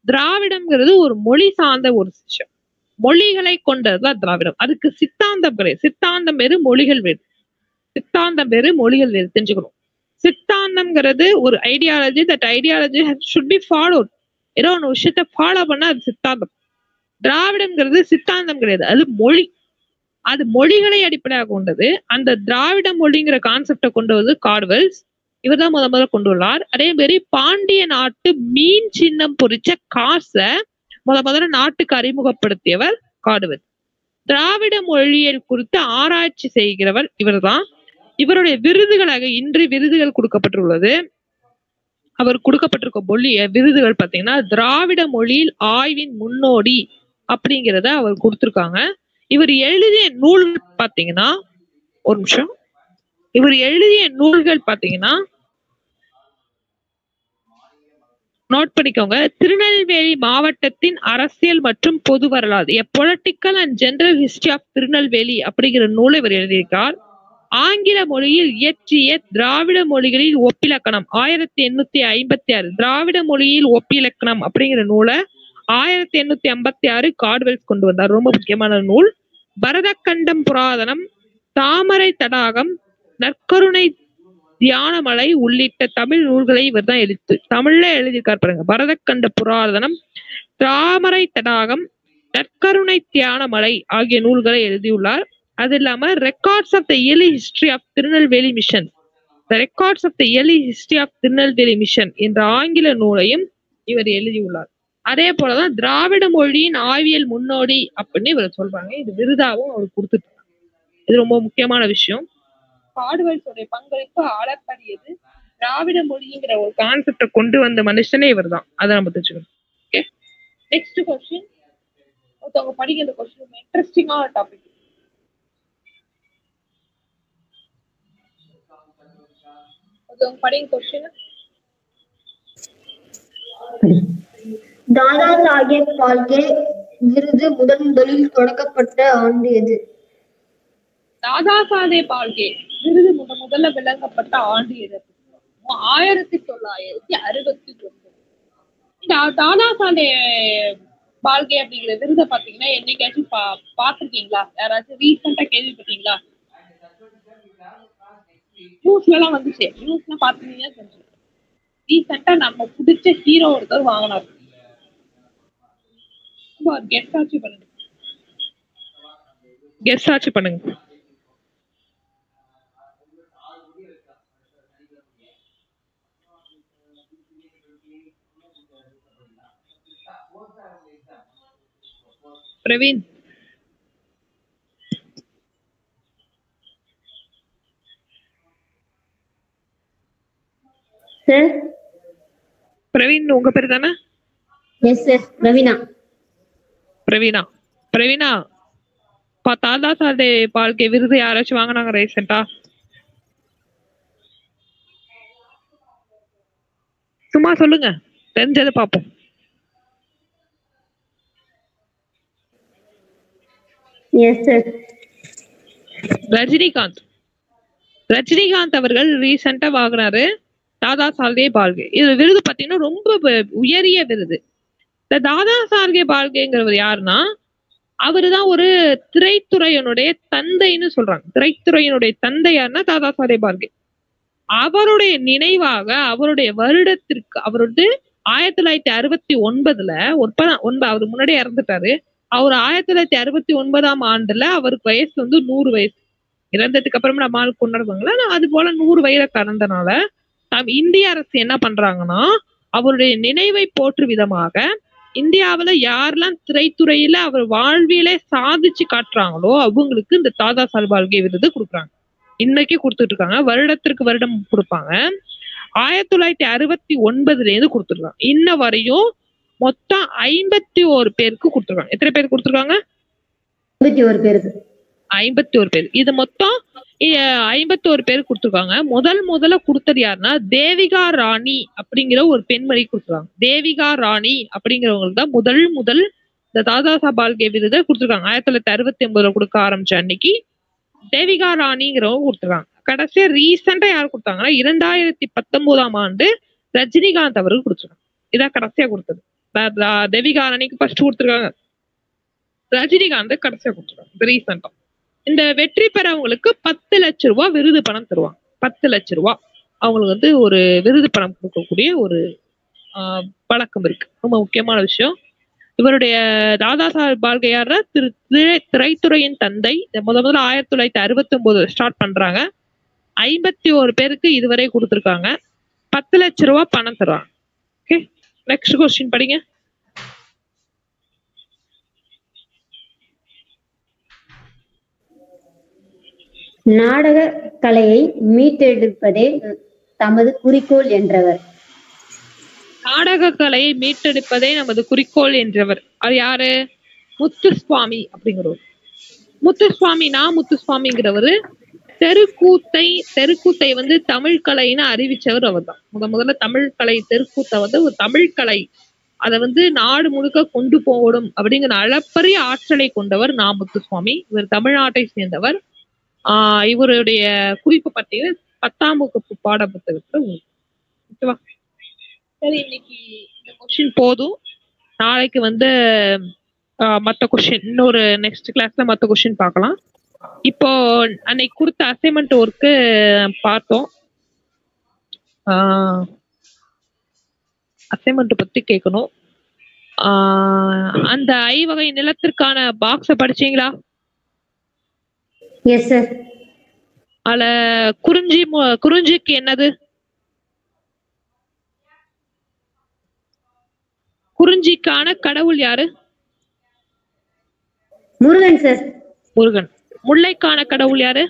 திராவிடம்ங்கிறது ஒரு மொழி சார்ந்த ஒரு விஷயம். மொழிகளை கொண்டதுதான் திராவிடம். அதுக்கு சித்தாந்தம் கிடையாது. சித்தாந்தம் வேறு, மொழிகள் வேறு. தெரிஞ்சுக்கணும். சித்தாந்தம்ங்கிறது ஒரு ideology. That ideology should be followed. ஏதோ ஒரு விஷயத்த ஃபாலோ பண்ணா அது சித்தாந்தம். திராவிடம்ங்கிறது சித்தாந்தம் கிடையாது, அது மொழி. அது மொழிகளை அடிப்படையாக கொண்டது. அந்த திராவிட மொழிங்கிற கான்செப்டை கொண்டு வந்து கார்ட்வெல்ஸ் இவர் தான் முதல்ல கொண்டு உள்ளார். அதே மாதிரி பாண்டிய நாட்டு மீன் சின்னம் பொறிச்ச காசை முதல்ல நாட்டுக்கு அறிமுகப்படுத்தியவர் கார்ட்வெல்ஸ். திராவிட மொழியியல் குறித்து ஆராய்ச்சி செய்கிறவர் இவர் தான். இவருடைய விருதுகளாக இன்று விருதுகள் கொடுக்கப்பட்டுள்ளது. அவர் கொடுக்கப்பட்டிருக்க விருதுகள் பாத்தீங்கன்னா திராவிட மொழியில் ஆய்வின் முன்னோடி அப்படிங்கிறத அவர் கொடுத்திருக்காங்க. இவர் எழுதிய நூல்கள் பாத்தீங்கன்னா, ஒரு நிமிஷம், இவர் எழுதிய நூல்கள் பாத்தீங்கன்னா நோட் பண்ணிக்கோங்க. திருநெல்வேலி மாவட்டத்தின் அரசியல் மற்றும் பொது வரலாறு, a political and general history of Tirunelveli அப்படிங்கிற நூலை இவர் எழுதியிருக்கார். ஆங்கில மொழியில் இயற்றிய திராவிட மொழிகளில் ஒப்பிலக்கணம் 1856, திராவிட மொழியில் ஒப்பிலக்கணம் அப்படிங்கிற நூலை 1856 கார்ட்வெல்ஸ் கொண்டு வந்தார். ரொம்ப முக்கியமான நூல். பரதக்கண்டம் புராதனம், தாமரை தடாகம், நற்கருணை தியானமலை உள்ளிட்ட தமிழ் நூல்களை இவர் தான் தமிழ்ல எழுதியிருக்கார் பாருங்க. பரதக்கண்ட புராதனம், தாமரை தடாகம், நற்கருணை தியானமலை ஆகிய நூல்களை எழுதியுள்ளார். அது இல்லாம records of the early history of Tirunelveli mission, the records of the early history of Tirunelveli mission என்ற ஆங்கில நூலையும் இவர் எழுதியுள்ளார். அதே போலதான் திராவிட மொழியின் ஆய்வியல் முன்னோடி அப்படின்னு இவர் சொல்றாங்க. இது விருதாவும் அவர் கொடுத்துட்டு. இது ரொம்ப முக்கியமான விஷயம். கார்ட்வெல்ஸோட பங்களிப்பு அளப்பரியது. திராவிட மொழிங்கிற ஒரு கான்செப்டை கொண்டு வந்த மனுஷனே இவர் தான். அதை நம்ம தெரிஞ்சுக்கணும். Okay, next question. ஒருத்தவங்க படிக்கிற கொஸ்டின் இன்ட்ரெஸ்டிங்கான டாபிக். ஒருத்தவங்க படிக்கிற கொஸ்டின். தாதா சாஹேப் பால்கே விருது முதலில் தொடங்கப்பட்ட ஆண்டு எது? தாதா சாஹேப் பால்கே விருது முதல்ல விளங்கப்பட்ட ஆண்டு எது? 1969. தாதா சாஹேப் பால்கே அப்படிங்கிற விருதை பாத்தீங்கன்னா என்னைக்காச்சும் பாத்திருக்கீங்களா? யாராச்சும் ரீசெண்டா கேள்விப்பட்டீங்களா? நியூஸ்ல எல்லாம் வந்துச்சு. நியூஸ்ல பாத்தீங்கன்னா தெரிஞ்சு. ரீசெண்டா நம்ம பிடிச்ச ஹீரோ ஒருத்தர் வாங்கினார். கெஸ் ஆச்சு பண்ணுங்க. பிரவீன். சார் பிரவீன் உங்க பேரு தானே? Yes sir, Praveena. தாதா சாஹேப் பால்கே விருது யாராச்சும் வாங்கினாங்க ரீசெண்டா? சும்மா சொல்லுங்க, தெரிஞ்சதை பார்ப்போம். Yes sir. ரஜினிகாந்த். ரஜினிகாந்த் அவர்கள் ரீசெண்டா வாங்கினாரு தாதா சால்கே பால்கே. இது விருது பாத்தீங்கன்னா ரொம்ப உயரிய விருது. இந்த தாதா சால்கே பால்கேங்கிறவர் யாருன்னா, அவருதான் ஒரு திரைத்துறையினுடைய தந்தைன்னு சொல்றாங்க. திரைத்துறையினுடைய தந்தை யாருன்னா தாதா சால்கே பால்கே. அவருடைய நினைவாக அவருடைய வருடத்திற்கு அவர் வந்து 1969 அவர் முன்னாடியே இறந்துட்டாரு. அவர் 1969 ஆண்டுல அவருக்கு வயசு வந்து 100 வயசு. இறந்ததுக்கு அப்புறமா நம்ம ஆள் கொண்டாடுவாங்களா, அது போல 100 வயதை கடந்தனால இந்திய அரசு என்ன பண்றாங்கன்னா, அவருடைய நினைவை போற்று விதமாக இந்தியாவுல யாரெல்லாம் திரைத்துறையில அவர் வாழ்வியலே சாதிச்சு காட்டுறாங்களோ அவங்களுக்கு இந்த தாதா சாஹேப் பால்கே விருது கொடுக்குறாங்க. இன்னைக்கு கொடுத்துட்டு இருக்காங்க. வருடத்திற்கு வருடம் கொடுப்பாங்க. 1969 இருந்து கொடுத்துருக்காங்க. இன்ன வரையும் மொத்தம் 51 பேருக்கு கொடுத்துருக்காங்க. எத்தனை பேருக்கு கொடுத்துருக்காங்க? 51 பேருக்கு. 51 பேர். இது மொத்தம் 51 பேர் கொடுத்துருக்காங்க. முதல்ல கொடுத்தது யாருன்னா தேவிகா ராணி அப்படிங்கிற ஒரு பெண்மணி கொடுத்துருக்காங்க. தேவிகா ராணி அப்படிங்கிறவங்களுக்கு தான் முதல் இந்த தாதா சாஹேப் பால்கே விருதை கொடுத்துருக்காங்க. 1969 கொடுக்க ஆரம்பிச்ச அன்னைக்கு தேவிகா ராணிங்கிறவங்க கொடுத்துருக்காங்க. கடைசியா ரீசெண்டா யார் கொடுத்தாங்கன்னா 2019 ஆண்டு ரஜினிகாந்த் அவர்கள் கொடுத்துருக்காங்க. இதான் கடைசியா கொடுத்தது. தேவிகா ராணிக்கு ஃபர்ஸ்ட் கொடுத்துருக்காங்க, ரஜினிகாந்த் கடைசியா கொடுத்துருக்காங்க ரீசெண்டா. இந்த வெற்றி பெறவங்களுக்கு 10 லட்சம் ரூபாய் விருது பணம் தருவாங்க. 10 லட்சம் ரூபாய் அவங்களுக்கு வந்து ஒரு விருது பணம் கொடுக்கக்கூடிய ஒரு பழக்கம் இருக்கு. ரொம்ப முக்கியமான விஷயம். இவருடைய தாதா சாஹேப் பால்கே யாருன்னா திரைத்துறையின் தந்தை. முதல்ல 1969 ஸ்டார்ட் பண்றாங்க. 51 பேருக்கு இதுவரை கொடுத்துருக்காங்க. 10 லட்சம் ரூபாய் பணம் தருவாங்க. ஓகே, நெக்ஸ்ட் கொஸ்டின் படிங்க. நாடக கலையை மீட்டெடுப்பதே தமது குறிக்கோள் என்றவர். நாடக கலையை மீட்டெடுப்பதே நமது குறிக்கோள் என்றவர் அது யாரு? முத்துசுவாமி அப்படிங்கிறவர். முத்துசுவாமிங்கிறவரு தெருக்கூத்தை வந்து தமிழ் கலைன்னு அறிவிச்சவர் அவர் தான். முதல்ல தமிழ் கலை தெருக்கூத்தை வந்து ஒரு தமிழ் கலை அதை வந்து நாடு முழுக்க கொண்டு போகணும் அப்படிங்கிற அளப்பரிய ஆற்றலை கொண்டவர் முத்துசுவாமி. இவர் தமிழ்நாட்டை சேர்ந்தவர். இவருடைய குறிப்பு பட்டியல் 10ஆம் வகுப்பு பாட புத்தகத்துல ஓகேவா? சரி, இன்னைக்கு இந்த கொஸ்டின் போதும். நாளைக்கு வந்து மற்ற கொஸ்டின் இன்னொரு நெக்ஸ்ட் கிளாஸ்ல மற்ற கொஸ்டின் பார்க்கலாம். இப்போ அன்னைக்கு கொடுத்த அசைன்மெண்ட் ஒர்க்கு பார்த்தோம். அசைன்மெண்ட் பத்தி கேட்கணும். அந்த ஐவகை நிலத்திற்கான பாக்ஸ படிச்சீங்களா? Yes sir. அதுல குறிஞ்சிக்கு என்னது? குறிஞ்சிக்கான கடவுள் யாரு? முருகன் சார். முருகன். முல்லைக்கான கடவுள் யாரு?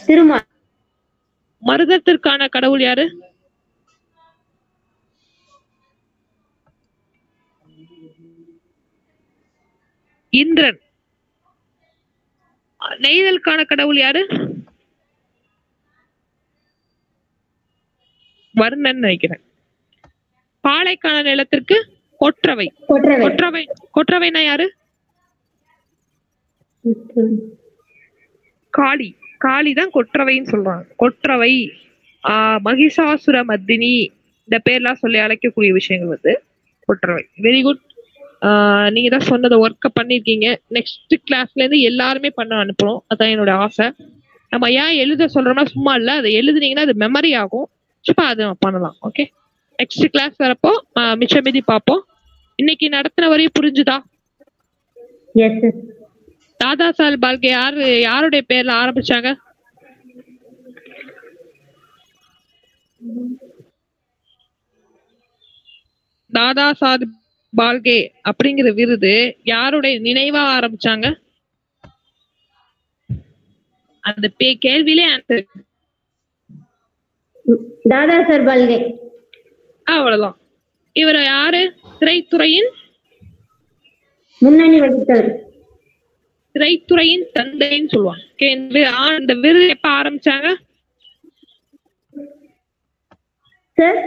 திருமால். மருதத்திற்கான கடவுள் யாரு? இந்திரன். நெய்தலுக்கான கடவுள் யாரு? வருணன் நினைக்கிறேன். பாலைக்கான நிலத்திற்கு கொற்றவை. கொற்றவைனா யாரு? காளி தான் கொற்றவைன்னு சொல்றாங்க. கொற்றவை, மகிஷாசுர மர்தினி, இந்த பேர்லாம் சொல்லி அழைக்கக்கூடிய விஷயங்கள் வந்து கொற்றவை. Very good. நீங்க தான் சொன்னதை ஒர்க்க பண்ணிருக்கீங்க. நெக்ஸ்ட் கிளாஸ்ல இருந்து எல்லாருமே பண்ண அனுப்புறோம். அதான் என்னோட ஆசை. நம்ம ஏன் எழுத சொல்றோம்னா சும்மா இல்ல, அதை எழுதுனீங்கன்னா அது மெமரி ஆகும். சும்மா அது பண்ணலாம். ஓகே, நெக்ஸ்ட் கிளாஸ் வரப்போ மிச்ச மீதி பார்ப்போம். இன்னைக்கு நடத்தின வரையும் புரிஞ்சுதா? தாதா சாஹேப் பால்கே யாருடைய பேர்ல ஆரம்பிச்சாங்க? தாதா சாஹேப் பால்கே அப்படிங்கிற விருது யாருடைய நினைவா ஆரம்பிச்சாங்க? அந்த கேள்வியிலே ஆன்சர் தாதா சாஹேப் பால்கே. அவ்வளவுதான். இவர் யாரு? திரைத்துறையின் முன்னணி வகித்தவர். திரைத்துறையின் தந்தைன்னு சொல்லுவாங்க. இந்த விருது எப்ப ஆரம்பிச்சாங்க சார்?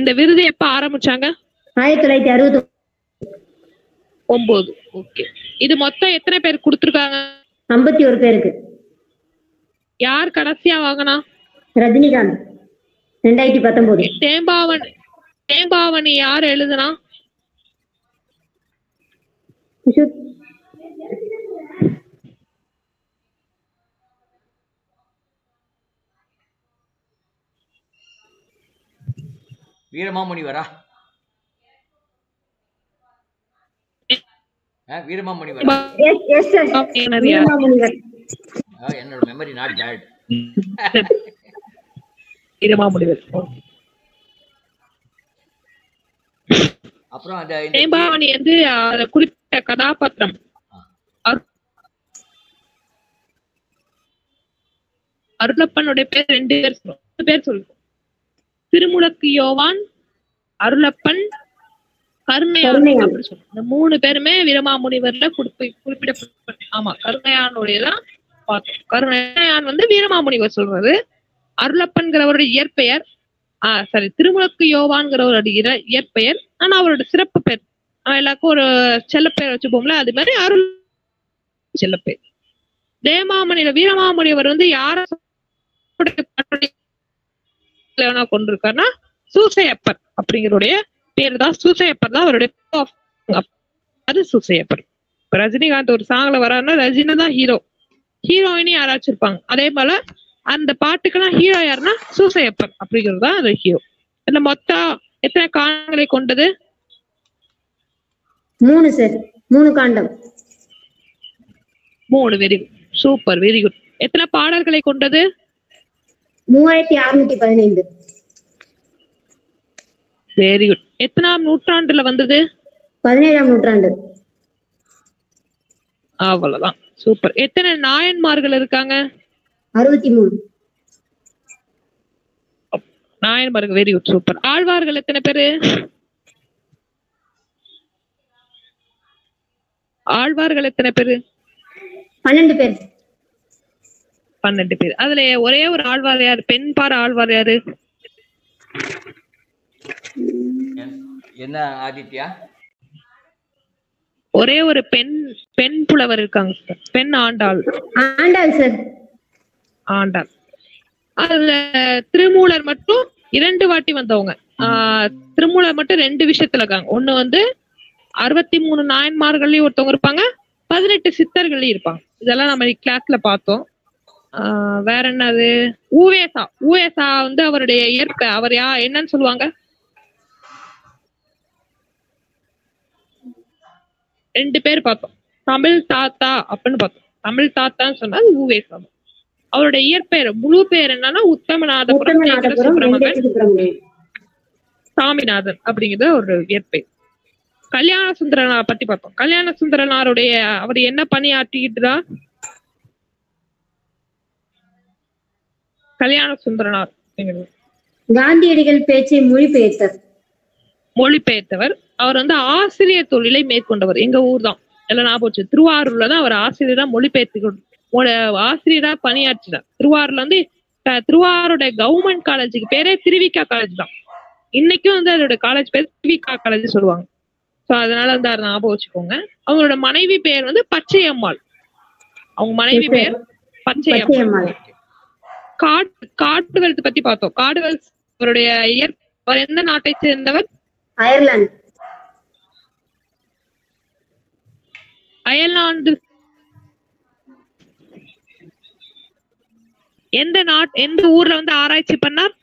இந்த விருது எப்ப ஆரம்பிச்சாங்க? 1969. ஓகே. இது மொத்தம் எத்தனை பேர் கொடுத்திருக்காங்க? 51 பேருக்கு. யார் கடைசியா வாங்கினா? ரஜினிகாந்த் 2019. தேம்பாவணி யார் எழுதுனா? கிஷோர். வீரமாமுனிவரா? வீரமாமுனிவர். Yes sir. வீரமாமுனிவர். என்னோட மெமரி நாட் பேட். வீரமாமுனிவர். அப்புறம் அந்த தேம்பாவணி வந்து குறிப்பிட்ட கதாபாத்திரம். அருளப்பனுடைய பேர் 2 பேர் சொல்லுவோம். திருமுலக்கு யோவான், அருளப்பன், கருணையான். இந்த 3 பேருமே வீரமாமுனிவர்ல குறிப்பிடப்பட்ட. ஆமா, கருணையானுடையதான் பார்த்தோம். கருணையான் வந்து வீரமாமுனிவர் சொல்றது. அருளப்பன்கிறவருடைய இயற்பெயர், சாரி, திருமுலக்கு யோவான்கிறவருடைய இயற்பெயர். ஆனா அவரோட சிறப்பு பேர் எல்லாருக்கும் ஒரு செல்ல பேர் வச்சுப்போம்ல, அது மாதிரி அருள் செல்ல பேர். வீரமாமுனிவர் வந்து யார கொண்டிருக்காருன்னா சூசையப்பர் அப்படிங்கிறோடைய பேரு தான். சூசையப்பர் தான் அவருடைய அது சூசையப்பர். இப்ப ரஜினிகாந்த் ஒரு சாங்ல வராருன்னா ரஜினி தான் ஹீரோ, ஹீரோயினி யாராச்சும் இருப்பாங்க. அதே போல அந்த பாட்டுக்கெல்லாம் ஹீரோ யாருன்னா சூசையப்பர் அப்படிங்கிறது தான் அந்த ஹீரோ. இதுல மொத்தம் எத்தனை காண்டங்களை கொண்டது? 3 சார். 3 காண்டம். 3. Very good, super, very good. எத்தனை பாடல்களை கொண்டது? 3615. Very good. எத்தனாம் நூற்றாண்டுல வந்தது? 17ஆம் நூற்றாண்டு. அவ்வளவுதான், சூப்பர். எத்தனை நாயன்மார்கள் இருக்காங்க? 63. நாயன்மார்கள், வெரி குட், சூப்பர். ஆழ்வார்கள் எத்தனை பேரு? ஆழ்வார்கள் எத்தனை பேரு? 12 பேர். 12 பேர். அதுல ஒரே ஒரு ஆழ்வார் யாரு? பெண் பாட ஆழ்வார் யாரு? என்ன ஆதித்யா? ஒரே ஒரு பெண் புலவர் இருக்காங்க சார். பெண் ஆண்டாள். ஆண்டாள் சார். ஆண்டாள். அதுல திருமூலர் மட்டும் 2 வாட்டி வந்தவங்க. திருமூலர் மட்டும் 2 விஷயத்துல இருக்காங்க. ஒண்ணு வந்து 63 நாயன்மார்கள்லயும் ஒருத்தவங்க இருப்பாங்க, 18 சித்தர்கள்லயும் இருப்பாங்க. இதெல்லாம் நம்ம கிளாஸ்ல பார்த்தோம். வேற என்னது? ஊவேசா வந்து அவருடைய இயற்பெயர். அவர் என்னன்னு சொல்லுவாங்க? 2 பேர் பார்த்தோம். தமிழ் தாத்தா அப்படின்னு பார்த்தோம். தமிழ் தாத்தான்னு சொன்னா அது ஊவேசா. அவருடைய இயற்பெயர் முழு பேர் என்னன்னா உத்தமநாதபுரம் சுப்பிரமணியன் சாமிநாதன் அப்படிங்கிறது ஒரு இயற்பெயர். கல்யாண சுந்தரனார் பத்தி பார்த்தோம். கல்யாண சுந்தரனாருடைய அவர் என்ன பணியாற்றிக்கிட்டுதான்? கல்யாண சுந்தரனார் காந்தியடிகள் பேச்சை மொழிபெயர்த்தவர். அவர் வந்து ஆசிரியர் தொழிலை மேற்கொண்டவர். எங்க ஊர் தான், எல்லாம் ஞாபகம் வச்சு. திருவாரூர்ல தான் அவர் ஆசிரியரா ஆசிரியரா பணியாற்றினார். திருவாரூர்ல வந்து திருவாரூருடைய கவர்மெண்ட் காலேஜுக்கு பேரே திருவிக்கா காலேஜ் தான். இன்னைக்கும் வந்து அதோட காலேஜ் பேர் திருவிக்கா காலேஜ் சொல்லுவாங்க. சோ அதனால வந்து அதை ஞாபகம் வச்சுக்கோங்க. அவங்களோட மனைவி பேர் வந்து பச்சையம்மாள். அவங்க மனைவி பேர் பச்சையம்மாள். கார்டுவெல்த் பத்தி பார்த்தோம். கார்டுவெல்த் அவருடைய அவர் எந்த நாட்டை சேர்ந்தவர்? அயர்லாந்து. எந்த ஊர்ல வந்து ஆராய்ச்சி பண்ணார்?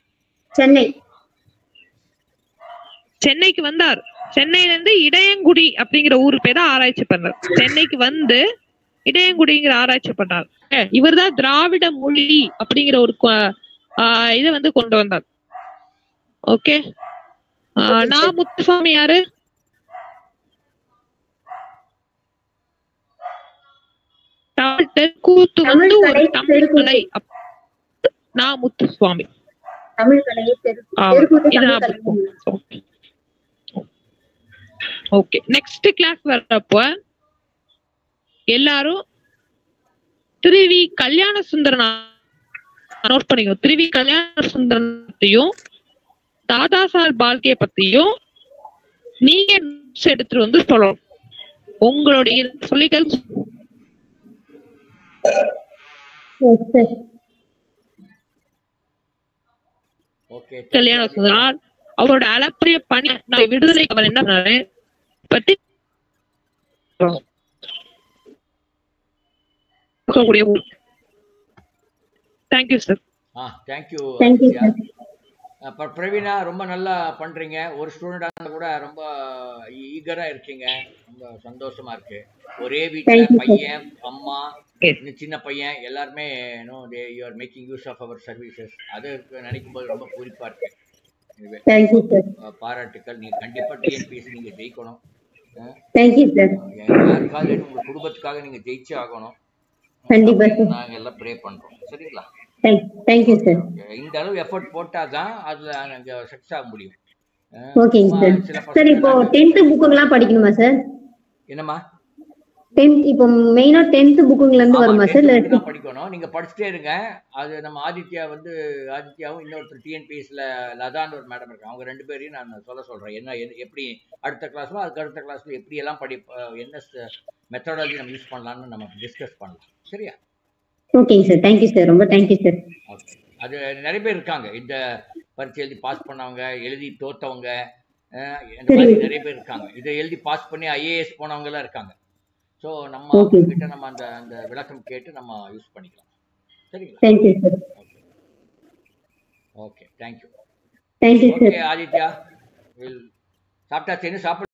சென்னைக்கு வந்தார். சென்னையில இருந்து இடையங்குடி அப்படிங்கிற ஊரு பேர ஆராய்ச்சி பண்ணார். சென்னைக்கு வந்து இடையங்குடிங்கிற ஆராய்ச்சி பண்ணார். இவர் தான் திராவிட மொழி அப்படிங்கிற ஒரு இதை வந்து கொண்டு வந்தார். ஓகே. நான் முத்துசாமி யாரு? தெற்கூத்து வந்து ஒரு தமிழ் கலை. நான் முத்துசுவாமி. ஓகே, நெக்ஸ்ட் கிளாஸ் வர்றப்போ எல்லாரும் திருவி கல்யாண சுந்தரனார் நோட் பண்ணிக்கோ. திருவி கல்யாண சுந்தரத்தையும் தாதா சார் பால்கே பத்தியும் நீங்க எடுத்துட்டு வந்து சொல்லணும். உங்களுடைய சொல்லிகள் ஓகே கல்யாண வசந்தனால் அவரோட அளப்பரிய பணி விடுதலை அவர் என்ன பண்ணாரு பத்தி thank you sir. Thank you. Thank you sir. Praveena ரொம்ப நல்லா பண்றீங்க. ஒரு ஸ்டூடெண்டா கூட ரொம்ப ஈகரா இருக்கீங்க. ரொம்ப சந்தோஷமா இருக்கு. ஒரே வீட்டுல பையன் அம்மா இன்னும் சின்ன பையன் எல்லாருமே you are making use of our services. அது நினைக்கும் போது ரொம்ப பூரிப்பா இருக்கு. பாராட்டுக்கள். நீங்க கண்டிப்பா டிஎன்பிஎஸ்சி நீங்க ஜெயிக்கணும். யாருக்காக உங்க குடும்பத்துக்காக நீங்க ஜெயிச்சே ஆகணும். நாங்க எல்லாம் ப்ரே பண்றோம். சரிங்களா? Thank you sir. இந்த அளவு எஃபோர்ட் போட்டாதான் அதுல அங்க சக்சஸ் ஆக முடியும். ஓகேங்க சார். சார் இப்போ 10th புக்குலாம் படிக்கணுமா சார்? என்னம்மா? 10th இப்போ மெயினா 10th புக்குல இருந்து வருமா சார்? இல்ல படிக்கணும். நீங்க படிச்சிட்டே இருங்க. அது நம்ம ஆதித்யாவும் இன்னொருத்தர் டிஎன்பிஎஸ்ல லதான்னு ஒரு மேடம் இருக்காங்க. அவங்க 2 பேரையும் நான் சொல்றேன். என்ன எப்படி அடுத்த கிளாஸ்ல அதுக்கு அடுத்த கிளாஸ்ல எப்படி எல்லாம் என்ன மெத்தடாலஜி நம்ம யூஸ் பண்ணலாம்னு நம்ம டிஸ்கஸ் பண்ணலாம். சரியா? ஓகேங்க சார். Thank you sir. ரொம்ப தேங்க்யூ சார். ஓகே. அது நிறைய பேர் இருக்காங்க. இந்த பரீட்சை எழுதி பாஸ் பண்ணவங்க, எழுதி தோத்தவங்க, இந்த மாதிரி நிறைய பேர் இருக்காங்க. இதை எழுதி பாஸ் பண்ணி ஐஏஎஸ் போனவங்க எல்லாம் இருக்காங்க. ஸோ நம்ம கிட்ட நம்ம அந்த விளக்கம் கேட்டு நம்ம யூஸ் பண்ணிக்கலாம். சரிங்களா? Thank you sir. Okay. Thank you. Thank you sir. Okay Aditya, சாப்பிட்டாச்சு. சாப்பிட